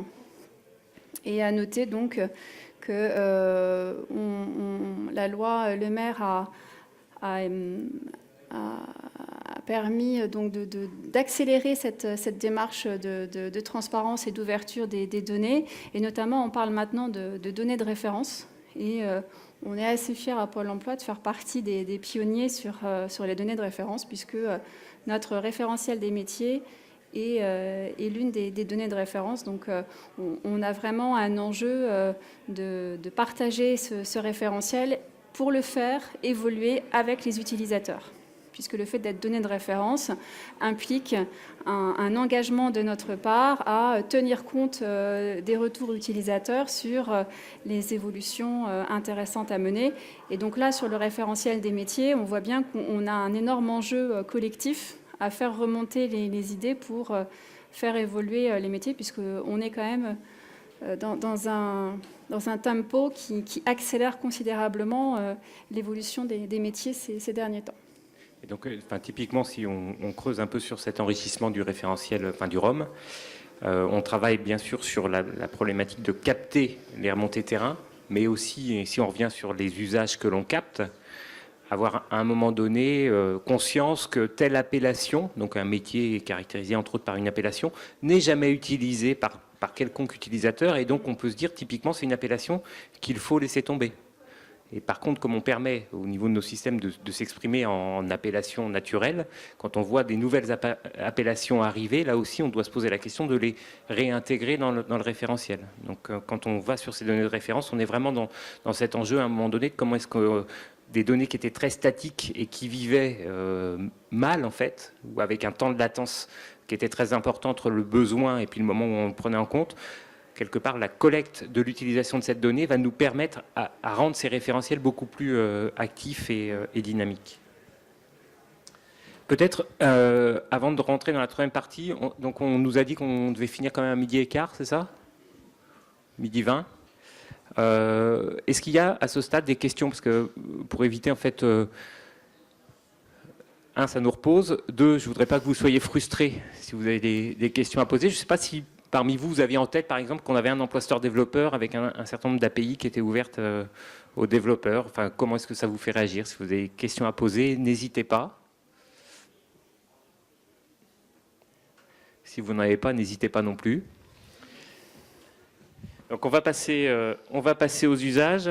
Et à noter donc que la loi Le Maire a permis donc d'accélérer cette démarche de transparence et d'ouverture des données. Et notamment, on parle maintenant de données de référence. Et on est assez fiers à Pôle emploi de faire partie des pionniers sur les données de référence, puisque notre référentiel des métiers est l'une des données de référence. Donc, on a vraiment un enjeu de partager ce référentiel pour le faire évoluer avec les utilisateurs, puisque le fait d'être donné de référence implique un engagement de notre part à tenir compte des retours utilisateurs sur les évolutions intéressantes à mener. Et donc là, sur le référentiel des métiers, on voit bien qu'on a un énorme enjeu collectif à faire remonter les idées pour faire évoluer les métiers, puisqu'on est quand même dans un tempo qui accélère considérablement l'évolution des métiers ces derniers temps. Et donc, typiquement, si on creuse un peu sur cet enrichissement du référentiel, du ROM, on travaille bien sûr sur la problématique de capter les remontées terrain, mais aussi, et si on revient sur les usages que l'on capte, avoir à un moment donné conscience que telle appellation, donc un métier est caractérisé entre autres par une appellation, n'est jamais utilisé par quelconque utilisateur, et donc on peut se dire typiquement c'est une appellation qu'il faut laisser tomber. Et par contre, comme on permet au niveau de nos systèmes de s'exprimer en appellation naturelle, quand on voit des nouvelles appellations arriver, là aussi on doit se poser la question de les réintégrer dans le référentiel. Donc quand on va sur ces données de référence, on est vraiment dans cet enjeu à un moment donné de comment est-ce que des données qui étaient très statiques et qui vivaient mal en fait, ou avec un temps de latence qui était très important entre le besoin et puis le moment où on le prenait en compte, quelque part, la collecte de l'utilisation de cette donnée va nous permettre à rendre ces référentiels beaucoup plus actifs et dynamiques. Peut-être, avant de rentrer dans la troisième partie, on nous a dit qu'on devait finir quand même à 12h15, c'est ça? 12h20. Est-ce qu'il y a à ce stade des questions? Parce que pour éviter, en fait, un, ça nous repose. Deux, je ne voudrais pas que vous soyez frustrés si vous avez des questions à poser. Je ne sais pas si parmi vous, vous aviez en tête, par exemple, qu'on avait un emploi store développeur avec un certain nombre d'API qui étaient ouvertes aux développeurs. Enfin, comment est-ce que ça vous fait réagir? Si vous avez des questions à poser, n'hésitez pas. Si vous n'en avez pas, n'hésitez pas non plus. Donc, on va passer aux usages.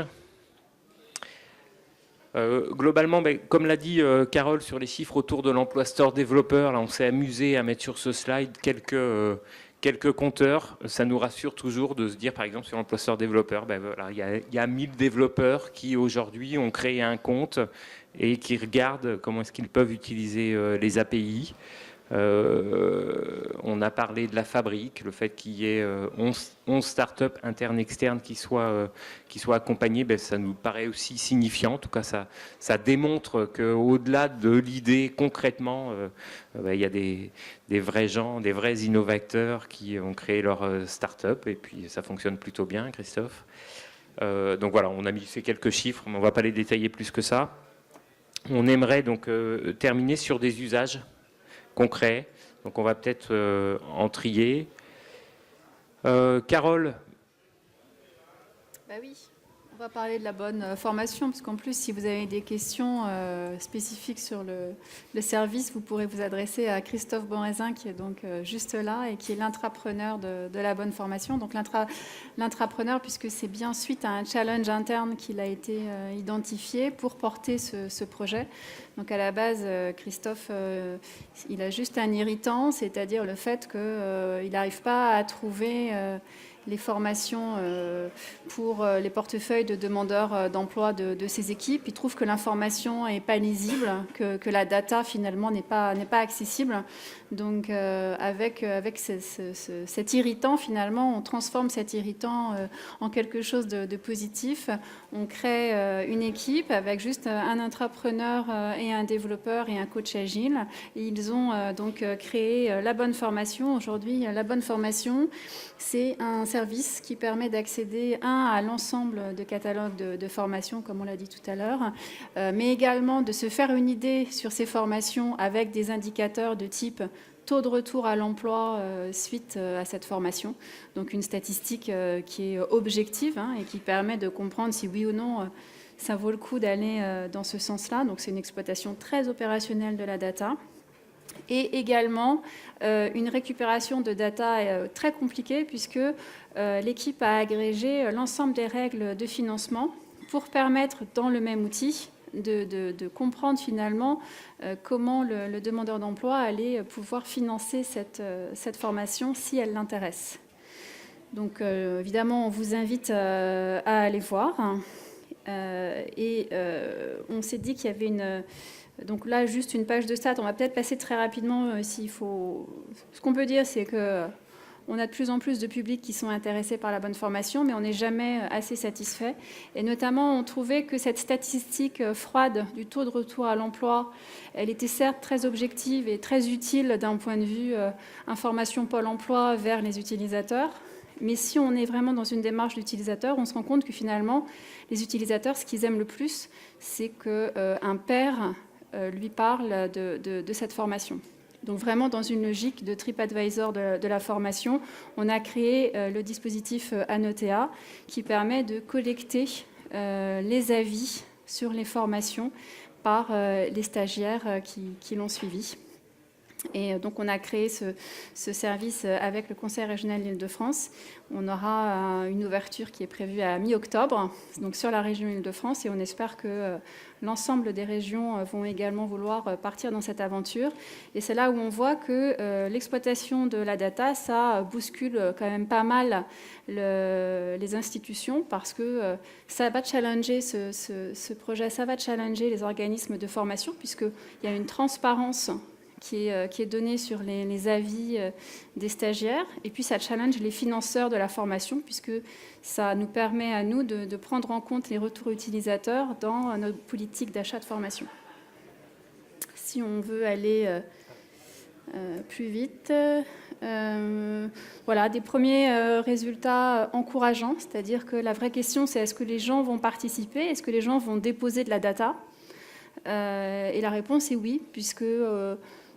Globalement, comme l'a dit Carole sur les chiffres autour de l'emploi store développeur, là, on s'est amusé à mettre sur ce slide quelques compteurs. Ça nous rassure toujours de se dire, par exemple, sur l'emploi store développeur, voilà, il y a 1000 développeurs qui aujourd'hui ont créé un compte et qui regardent comment est-ce qu'ils peuvent utiliser les API. On a parlé de la fabrique, le fait qu'il y ait 11 startups internes externes qui soient accompagnées, ça nous paraît aussi signifiant. En tout cas, ça démontre qu'au-delà de l'idée, concrètement, il y a des vrais gens, des vrais innovateurs qui ont créé leur startup, et puis ça fonctionne plutôt bien, Christophe. Donc voilà, on a mis ces quelques chiffres, mais on ne va pas les détailler plus que ça. On aimerait donc terminer sur des usages concret. Donc on va peut-être en trier. Carole? Oui, on va parler de la bonne formation, parce qu'en plus, si vous avez des questions spécifiques sur le service, vous pourrez vous adresser à Christophe Bonraisin, qui est donc juste là, et qui est l'intrapreneur de la bonne formation. Donc l'intrapreneur, puisque c'est bien suite à un challenge interne qu'il a été identifié pour porter ce projet. Donc à la base, Christophe, il a juste un irritant, c'est-à-dire le fait qu'il n'arrive pas à trouver les formations pour les portefeuilles de demandeurs d'emploi de ses équipes. Il trouve que l'information n'est pas lisible, que la data finalement n'est pas accessible. Donc avec cet irritant, finalement, on transforme cet irritant en quelque chose de positif. On crée une équipe avec juste un intrapreneur et un développeur et un coach agile. Et ils ont donc créé la bonne formation. Aujourd'hui, la bonne formation, c'est un service qui permet d'accéder, à l'ensemble de catalogues de formation, comme on l'a dit tout à l'heure, mais également de se faire une idée sur ces formations avec des indicateurs de type taux de retour à l'emploi suite à cette formation. Donc une statistique qui est objective et qui permet de comprendre si oui ou non ça vaut le coup d'aller dans ce sens-là. Donc c'est une exploitation très opérationnelle de la data. Et également une récupération de data très compliquée, puisque l'équipe a agrégé l'ensemble des règles de financement pour permettre dans le même outil de comprendre finalement comment le demandeur d'emploi allait pouvoir financer cette formation si elle l'intéresse. Donc évidemment, on vous invite à aller voir. On s'est dit qu'il y avait donc là, juste une page de stats. On va peut-être passer très rapidement s'il faut. Ce qu'on peut dire, c'est que on a de plus en plus de publics qui sont intéressés par la bonne formation, mais on n'est jamais assez satisfait. Et notamment, on trouvait que cette statistique froide du taux de retour à l'emploi, elle était certes très objective et très utile d'un point de vue information Pôle emploi vers les utilisateurs. Mais si on est vraiment dans une démarche d'utilisateur, on se rend compte que finalement, les utilisateurs, ce qu'ils aiment le plus, c'est qu'un père lui parle de cette formation. Donc vraiment dans une logique de TripAdvisor de la formation, on a créé le dispositif Annotea qui permet de collecter les avis sur les formations par les stagiaires qui l'ont suivi. Et donc on a créé ce service avec le Conseil régional d'Île-de-France. On aura une ouverture qui est prévue à mi-octobre, donc sur la région Île-de-France, et on espère que l'ensemble des régions vont également vouloir partir dans cette aventure. Et c'est là où on voit que l'exploitation de la data, ça bouscule quand même pas mal les institutions, parce que ça va challenger ce projet, ça va challenger les organismes de formation, puisqu'il y a une transparence qui est donnée sur les avis des stagiaires. Et puis, ça challenge les financeurs de la formation, puisque ça nous permet à nous de prendre en compte les retours utilisateurs dans notre politique d'achat de formation. Si on veut aller plus vite, voilà, des premiers résultats encourageants, c'est-à-dire que la vraie question, c'est est-ce que les gens vont participer, est-ce que les gens vont déposer de la data ? Et la réponse est oui, puisque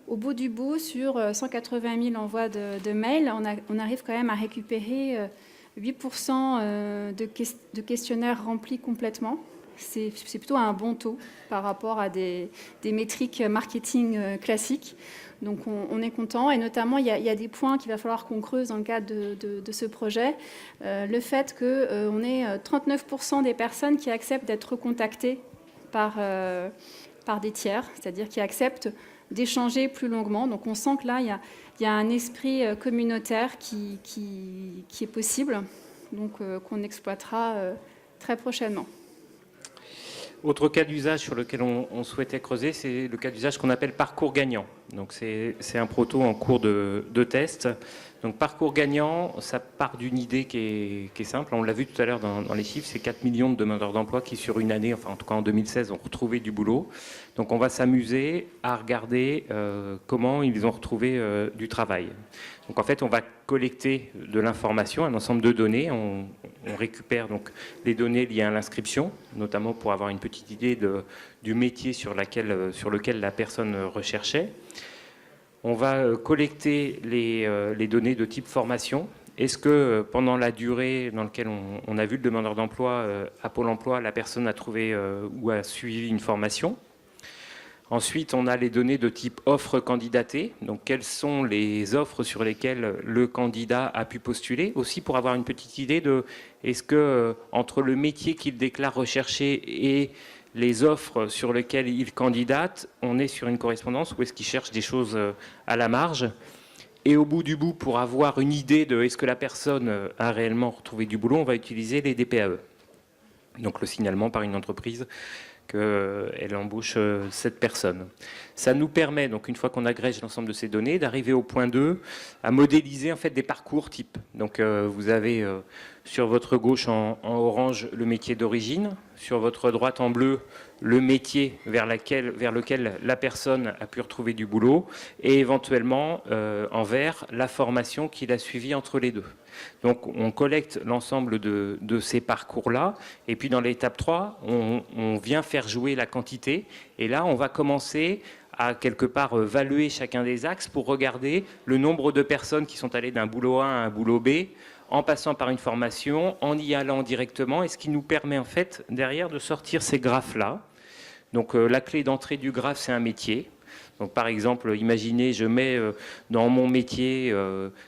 au bout du bout, sur 180 000 envois de mails, on arrive quand même à récupérer 8% de questionnaires remplis complètement. C'est plutôt un bon taux par rapport à des métriques marketing classiques. Donc on est content, et notamment il y a des points qu'il va falloir qu'on creuse dans le cadre de ce projet. Le fait qu'on ait 39% des personnes qui acceptent d'être contactées par des tiers, c'est-à-dire qui acceptent d'échanger plus longuement. Donc on sent que là, il y a un esprit communautaire qui est possible, donc qu'on exploitera très prochainement. Autre cas d'usage sur lequel on souhaitait creuser, c'est le cas d'usage qu'on appelle parcours gagnant. Donc c'est un proto en cours de test. Donc parcours gagnant, ça part d'une idée qui est simple. On l'a vu tout à l'heure dans les chiffres, c'est 4 millions de demandeurs d'emploi qui sur une année, enfin en tout cas en 2016, ont retrouvé du boulot. Donc on va s'amuser à regarder comment ils ont retrouvé du travail. Donc en fait, on va collecter de l'information, un ensemble de données. On récupère donc les données liées à l'inscription, notamment pour avoir une petite idée du métier sur lequel la personne recherchait. On va collecter les données de type formation. Est-ce que pendant la durée dans laquelle on a vu le demandeur d'emploi à Pôle emploi, la personne a trouvé ou a suivi une formation ? Ensuite, on a les données de type offre candidatée. Donc, quelles sont les offres sur lesquelles le candidat a pu postuler ? Aussi, pour avoir une petite idée de est-ce que entre le métier qu'il déclare rechercher et les offres sur lesquelles il candidate, on est sur une correspondance ou est-ce qu'il cherche des choses à la marge ? Et au bout du bout, pour avoir une idée de est-ce que la personne a réellement retrouvé du boulot, on va utiliser les DPAE. Donc, le signalement par une entreprise qu'elle embauche cette personne. Ça nous permet, donc une fois qu'on agrège l'ensemble de ces données, d'arriver au point 2, à modéliser en fait des parcours types. Donc vous avez sur votre gauche en orange le métier d'origine, sur votre droite en bleu le métier vers lequel la personne a pu retrouver du boulot, et éventuellement en vert la formation qu'il a suivie entre les deux. Donc on collecte l'ensemble de ces parcours-là, et puis dans l'étape 3, on vient faire jouer la quantité, et là on va commencer à quelque part valuer chacun des axes pour regarder le nombre de personnes qui sont allées d'un boulot A à un boulot B, en passant par une formation, en y allant directement, et ce qui nous permet en fait derrière de sortir ces graphes-là. Donc la clé d'entrée du graphe, c'est un métier. Donc par exemple, imaginez, je mets dans mon métier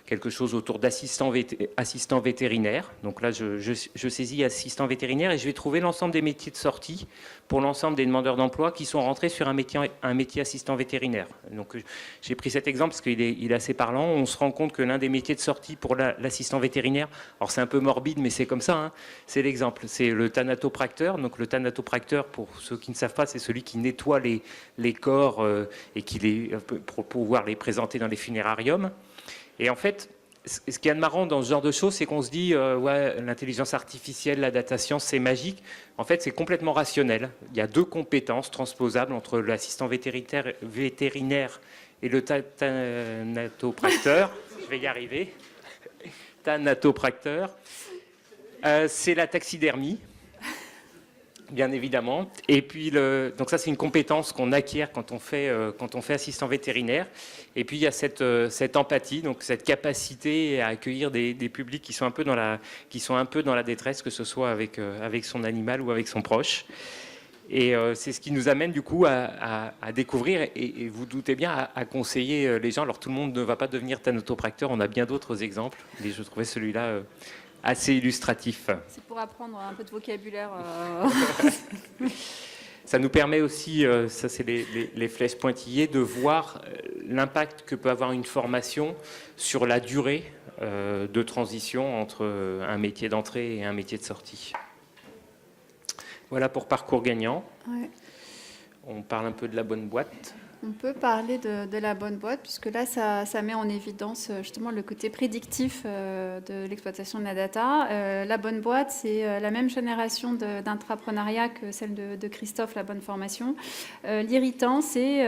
quelque chose autour d'assistant vétérinaire. Donc là, je saisis assistant vétérinaire et je vais trouver l'ensemble des métiers de sortie pour l'ensemble des demandeurs d'emploi qui sont rentrés sur un métier assistant vétérinaire. Donc j'ai pris cet exemple parce qu'il est assez parlant. On se rend compte que l'un des métiers de sortie pour l'assistant vétérinaire, alors c'est un peu morbide, mais c'est comme ça, hein, c'est l'exemple, c'est le thanatopracteur. Donc le thanatopracteur, pour ceux qui ne savent pas, c'est celui qui nettoie les corps et pour pouvoir les présenter dans les funérariums. Et en fait, ce qu'il y a de marrant dans ce genre de choses, c'est qu'on se dit ouais, l'intelligence artificielle, la data science, c'est magique. En fait, c'est complètement rationnel. Il y a deux compétences transposables entre l'assistant vétérinaire et le thanatopracteur. Je vais y arriver. Thanatopracteur. C'est la taxidermie, bien évidemment. Et puis, donc ça, c'est une compétence qu'on acquiert quand on fait assistant vétérinaire. Et puis, il y a cette empathie, donc cette capacité à accueillir des publics qui sont un peu dans la détresse, que ce soit avec son animal ou avec son proche. Et c'est ce qui nous amène du coup à découvrir, et vous doutez bien, à conseiller les gens. Alors, tout le monde ne va pas devenir thanatopracteur, on a bien d'autres exemples, mais je trouvais celui-là assez illustratif. C'est pour apprendre un peu de vocabulaire. Ça nous permet aussi, ça c'est les flèches pointillées, de voir l'impact que peut avoir une formation sur la durée de transition entre un métier d'entrée et un métier de sortie. Voilà pour Parcours Gagnant. Ouais. On parle un peu de la bonne boîte. On peut parler de la bonne boîte, puisque là, ça met en évidence justement le côté prédictif de l'exploitation de la data. La bonne boîte, c'est la même génération d'intrapreneuriat que celle de Christophe, la bonne formation. L'irritant, c'est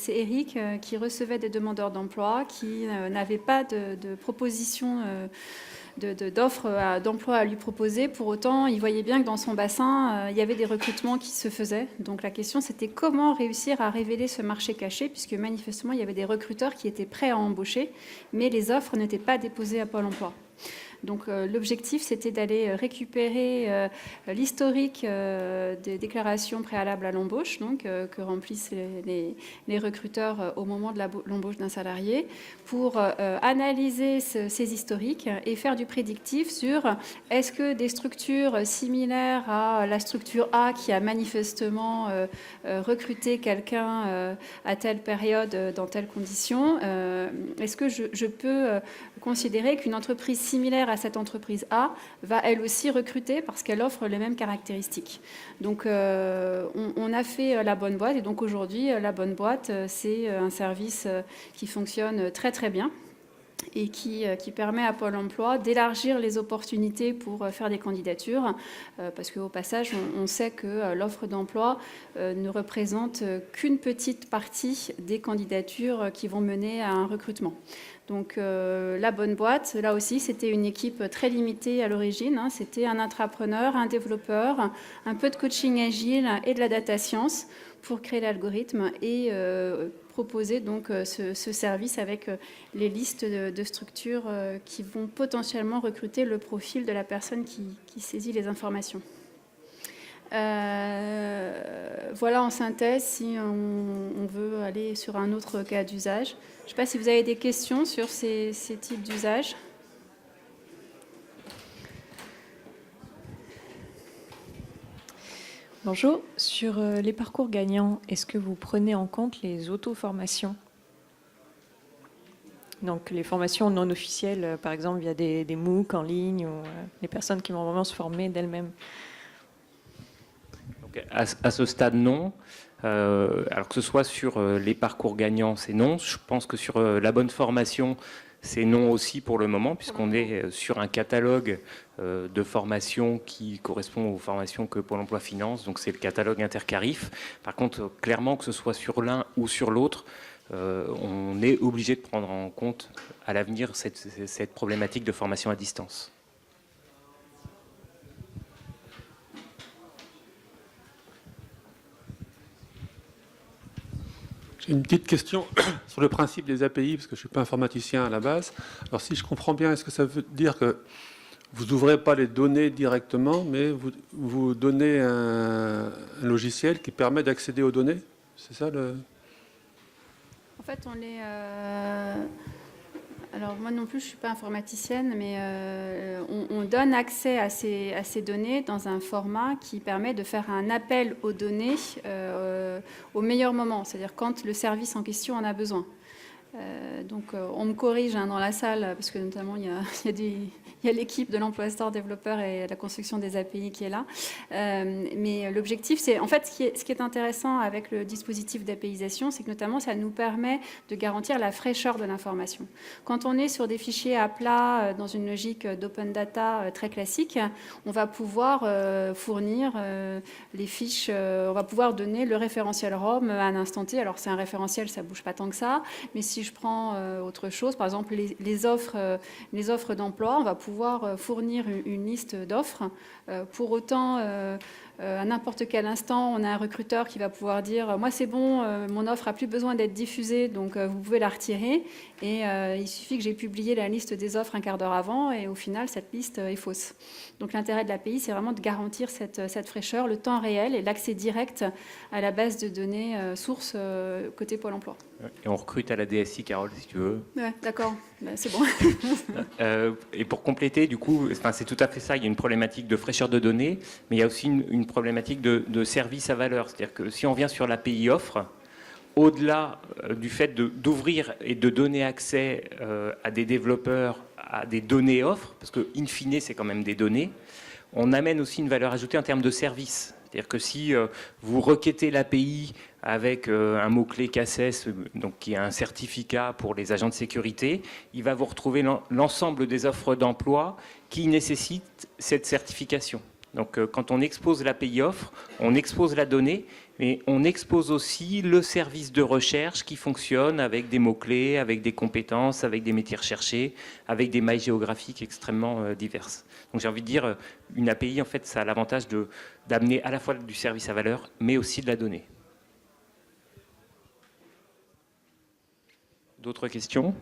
Eric qui recevait des demandeurs d'emploi, qui n'avait pas de proposition d'offres d'emploi à lui proposer. Pour autant, il voyait bien que dans son bassin, il y avait des recrutements qui se faisaient. Donc la question, c'était comment réussir à révéler ce marché caché, puisque manifestement, il y avait des recruteurs qui étaient prêts à embaucher, mais les offres n'étaient pas déposées à Pôle emploi. Donc l'objectif, c'était d'aller récupérer l'historique des déclarations préalables à l'embauche, donc que remplissent les recruteurs au moment de l'embauche d'un salarié, pour analyser ces historiques et faire du prédictif sur est-ce que des structures similaires à la structure A qui a manifestement recruté quelqu'un à telle période dans telles conditions, est-ce que je peux considérer qu'une entreprise similaire à cette entreprise A va elle aussi recruter parce qu'elle offre les mêmes caractéristiques. Donc on a fait la bonne boîte, et donc aujourd'hui la bonne boîte c'est un service qui fonctionne très très bien et qui permet à Pôle emploi d'élargir les opportunités pour faire des candidatures, parce qu'au passage, on sait que l'offre d'emploi ne représente qu'une petite partie des candidatures qui vont mener à un recrutement. Donc la bonne boîte, là aussi, c'était une équipe très limitée à l'origine. Hein. C'était un intrapreneur, un développeur, un peu de coaching agile et de la data science pour créer l'algorithme et proposer donc ce service avec les listes de structures qui vont potentiellement recruter le profil de la personne qui saisit les informations. Voilà en synthèse si on veut aller sur un autre cas d'usage. Je ne sais pas si vous avez des questions sur ces types d'usages. Bonjour. Sur les parcours gagnants, est-ce que vous prenez en compte les auto-formations ? Donc les formations non officielles, par exemple via des MOOC en ligne, ou les personnes qui vont vraiment se former d'elles-mêmes. Donc, à ce stade, non. Alors que ce soit sur les parcours gagnants, c'est non. Je pense que sur la bonne formation, c'est non aussi pour le moment, puisqu'on est sur un catalogue de formations qui correspond aux formations que Pôle emploi finance. Donc c'est le catalogue intercarif. Par contre, clairement, que ce soit sur l'un ou sur l'autre, on est obligé de prendre en compte à l'avenir cette problématique de formation à distance. J'ai une petite question sur le principe des API, parce que je ne suis pas informaticien à la base. Alors si je comprends bien, est-ce que ça veut dire que vous n'ouvrez pas les données directement, mais vous donnez un logiciel qui permet d'accéder aux données ? C'est ça le... fait, on est... Alors moi non plus, je ne suis pas informaticienne, mais on donne accès à ces données dans un format qui permet de faire un appel aux données au meilleur moment, c'est-à-dire quand le service en question en a besoin. Donc on me corrige dans la salle, parce que notamment il y a l'équipe de l'Emploi Store développeur et la construction des API qui est là. Mais l'objectif, c'est en fait ce qui est intéressant avec le dispositif d'APIisation, c'est que notamment ça nous permet de garantir la fraîcheur de l'information. Quand on est sur des fichiers à plat dans une logique d'open data très classique, on va pouvoir fournir les fiches, on va pouvoir donner le référentiel ROM à un instant T. Alors c'est un référentiel, ça bouge pas tant que ça, mais si je prends autre chose, par exemple les offres d'emploi, on va pouvoir fournir une liste d'offres. Pour autant, à n'importe quel instant, on a un recruteur qui va pouvoir dire « Moi, c'est bon, mon offre n'a plus besoin d'être diffusée, donc vous pouvez la retirer. » Et il suffit que j'ai publié la liste des offres un quart d'heure avant, et au final, cette liste est fausse. Donc l'intérêt de l'API, c'est vraiment de garantir cette fraîcheur, le temps réel et l'accès direct à la base de données source côté Pôle emploi. Et on recrute à la DSI, Carole, si tu veux. Ouais, d'accord, ben, c'est bon. Et pour compléter, du coup, c'est tout à fait ça. Il y a une problématique de fraîcheur de données, mais il y a aussi une problématique de service à valeur. C'est-à-dire que si on vient sur l'API offre, au-delà du fait d'ouvrir et de donner accès à des développeurs à des données offres, parce que in fine, c'est quand même des données, on amène aussi une valeur ajoutée en termes de service. C'est-à-dire que si vous requêtez l'API avec un mot-clé CACES, donc qui est un certificat pour les agents de sécurité, il va vous retrouver l'ensemble des offres d'emploi qui nécessitent cette certification. Donc quand on expose l'API offre, on expose la donnée, mais on expose aussi le service de recherche qui fonctionne avec des mots-clés, avec des compétences, avec des métiers recherchés, avec des mailles géographiques extrêmement diverses. Donc j'ai envie de dire, une API, en fait, ça a l'avantage d'amener à la fois du service à valeur, mais aussi de la donnée. D'autres questions ?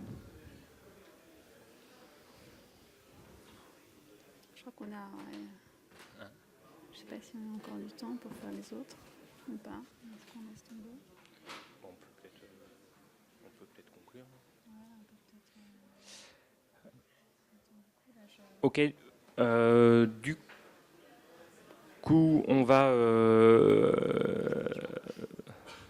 Je crois qu'on a... Je ne sais pas si on a encore du temps pour faire les autres ou pas. Est-ce qu'on laisse tomber ? On peut peut-être conclure. Ok. Du coup, on va...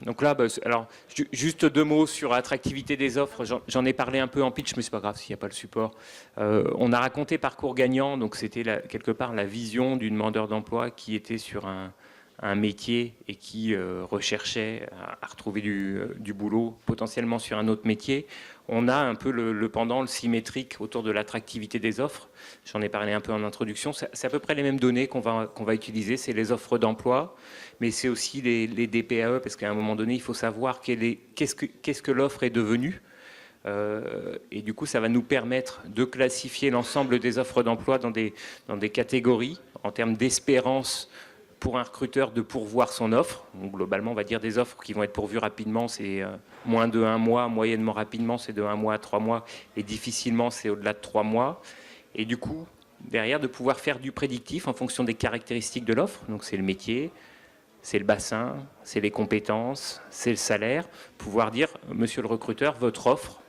Donc là, alors, juste 2 mots sur l'attractivité des offres. J'en ai parlé un peu en pitch, mais c'est pas grave s'il n'y a pas le support. On a raconté Parcours Gagnant, donc c'était quelque part la vision du demandeur d'emploi qui était sur un métier et qui recherchait à retrouver du boulot, potentiellement sur un autre métier. On a un peu le pendant, le symétrique autour de l'attractivité des offres. J'en ai parlé un peu en introduction. C'est à peu près les mêmes données qu'on va utiliser. C'est les offres d'emploi, mais c'est aussi les DPAE, parce qu'à un moment donné, il faut savoir qu'est-ce que l'offre est devenue. Et du coup, ça va nous permettre de classifier l'ensemble des offres d'emploi dans des catégories en termes d'espérance pour un recruteur de pourvoir son offre. Donc, globalement, on va dire des offres qui vont être pourvues rapidement, c'est moins de 1 mois, moyennement rapidement, c'est de 1 mois à 3 mois, et difficilement, c'est au-delà de 3 mois. Et du coup, derrière, de pouvoir faire du prédictif en fonction des caractéristiques de l'offre. Donc, c'est le métier, c'est le bassin, c'est les compétences, c'est le salaire. Pouvoir dire, monsieur le recruteur, votre offre,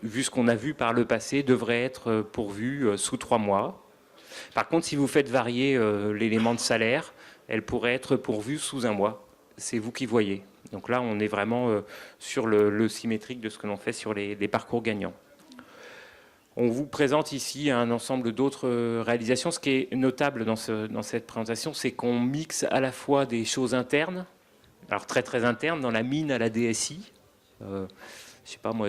vu ce qu'on a vu par le passé, devrait être pourvue sous 3 mois. Par contre, si vous faites varier l'élément de salaire, elle pourrait être pourvue sous 1 mois. C'est vous qui voyez. Donc là, on est vraiment sur le symétrique de ce que l'on fait sur les parcours gagnants. On vous présente ici un ensemble d'autres réalisations. Ce qui est notable dans cette présentation, c'est qu'on mixe à la fois des choses internes, alors très très internes, dans la mine à la DSI. Je sais pas moi,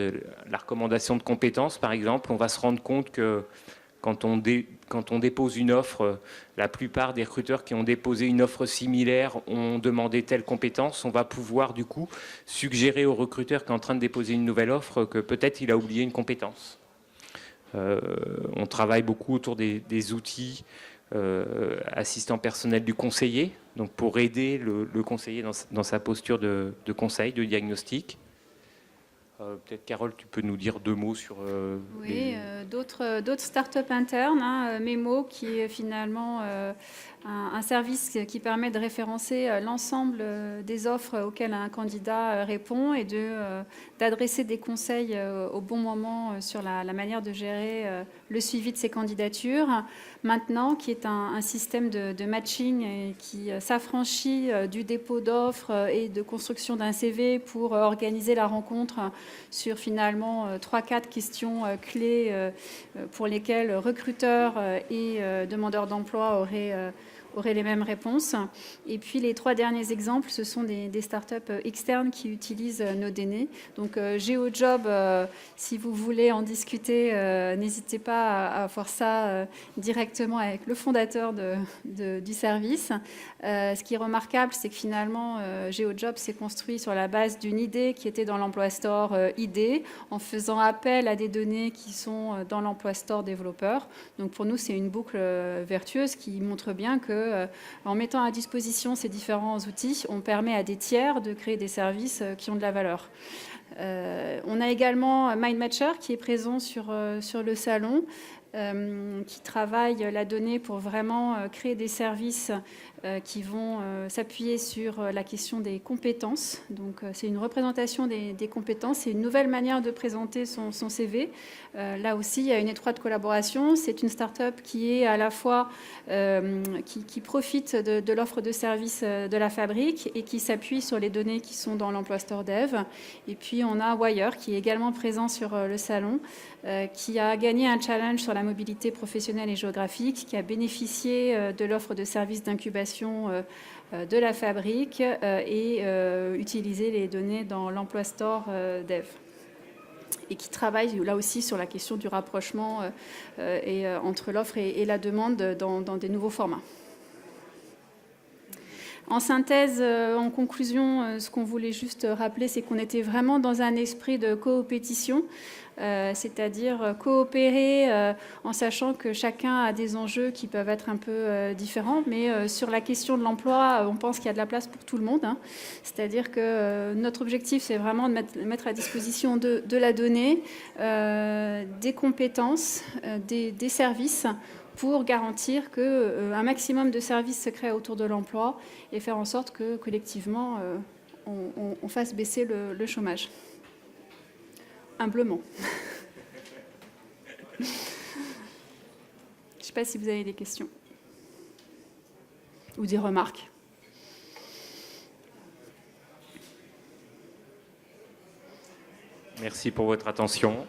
la recommandation de compétences, par exemple, on va se rendre compte que quand on dépose une offre, la plupart des recruteurs qui ont déposé une offre similaire ont demandé telle compétence. On va pouvoir du coup suggérer au recruteur qui est en train de déposer une nouvelle offre que peut-être il a oublié une compétence. On travaille beaucoup autour des outils assistants personnels du conseiller, donc pour aider le conseiller dans sa posture de conseil, de diagnostic. Peut-être, Carole, tu peux nous dire 2 mots sur... Oui, d'autres startups internes, Memo, qui finalement un service qui permet de référencer l'ensemble des offres auxquelles un candidat répond et d'adresser des conseils au bon moment sur la manière de gérer le suivi de ces candidatures. Maintenant, qui est un système de matching et qui s'affranchit du dépôt d'offres et de construction d'un CV pour organiser la rencontre sur finalement 3-4 questions clés pour lesquelles recruteurs et demandeurs d'emploi auraient les mêmes réponses. Et puis les 3 derniers exemples, ce sont des startups externes qui utilisent nos données. Donc GeoJob, si vous voulez en discuter, n'hésitez pas à voir ça directement avec le fondateur du service. Ce qui est remarquable, c'est que finalement, GeoJob s'est construit sur la base d'une idée qui était dans l'Emploi Store ID, en faisant appel à des données qui sont dans l'Emploi Store développeur. Donc pour nous, c'est une boucle vertueuse qui montre bien que en mettant à disposition ces différents outils, on permet à des tiers de créer des services qui ont de la valeur. On a également MindMatcher qui est présent sur le salon, qui travaille la donnée pour vraiment créer des services qui vont s'appuyer sur la question des compétences. Donc c'est une représentation des compétences, c'est une nouvelle manière de présenter son CV. Là aussi, il y a une étroite collaboration. C'est une start-up qui est à la fois qui profite de l'offre de services de la fabrique et qui s'appuie sur les données qui sont dans l'Emploi Store Dev. Et puis on a Wire qui est également présent sur le salon, qui a gagné un challenge sur la mobilité professionnelle et géographique, qui a bénéficié de l'offre de services d'incubation de la fabrique et utilisé les données dans l'Emploi Store Dev. Et qui travaille là aussi sur la question du rapprochement entre l'offre et la demande dans des nouveaux formats. En synthèse, en conclusion, ce qu'on voulait juste rappeler, c'est qu'on était vraiment dans un esprit de coopétition, c'est-à-dire coopérer en sachant que chacun a des enjeux qui peuvent être un peu différents, mais sur la question de l'emploi, on pense qu'il y a de la place pour tout le monde. C'est-à-dire que notre objectif, c'est vraiment de mettre à disposition de la donnée, des compétences, des services, pour garantir qu'un maximum de services se créent autour de l'emploi et faire en sorte que, collectivement, on fasse baisser le chômage. Humblement. Je ne sais pas si vous avez des questions ou des remarques. Merci pour votre attention.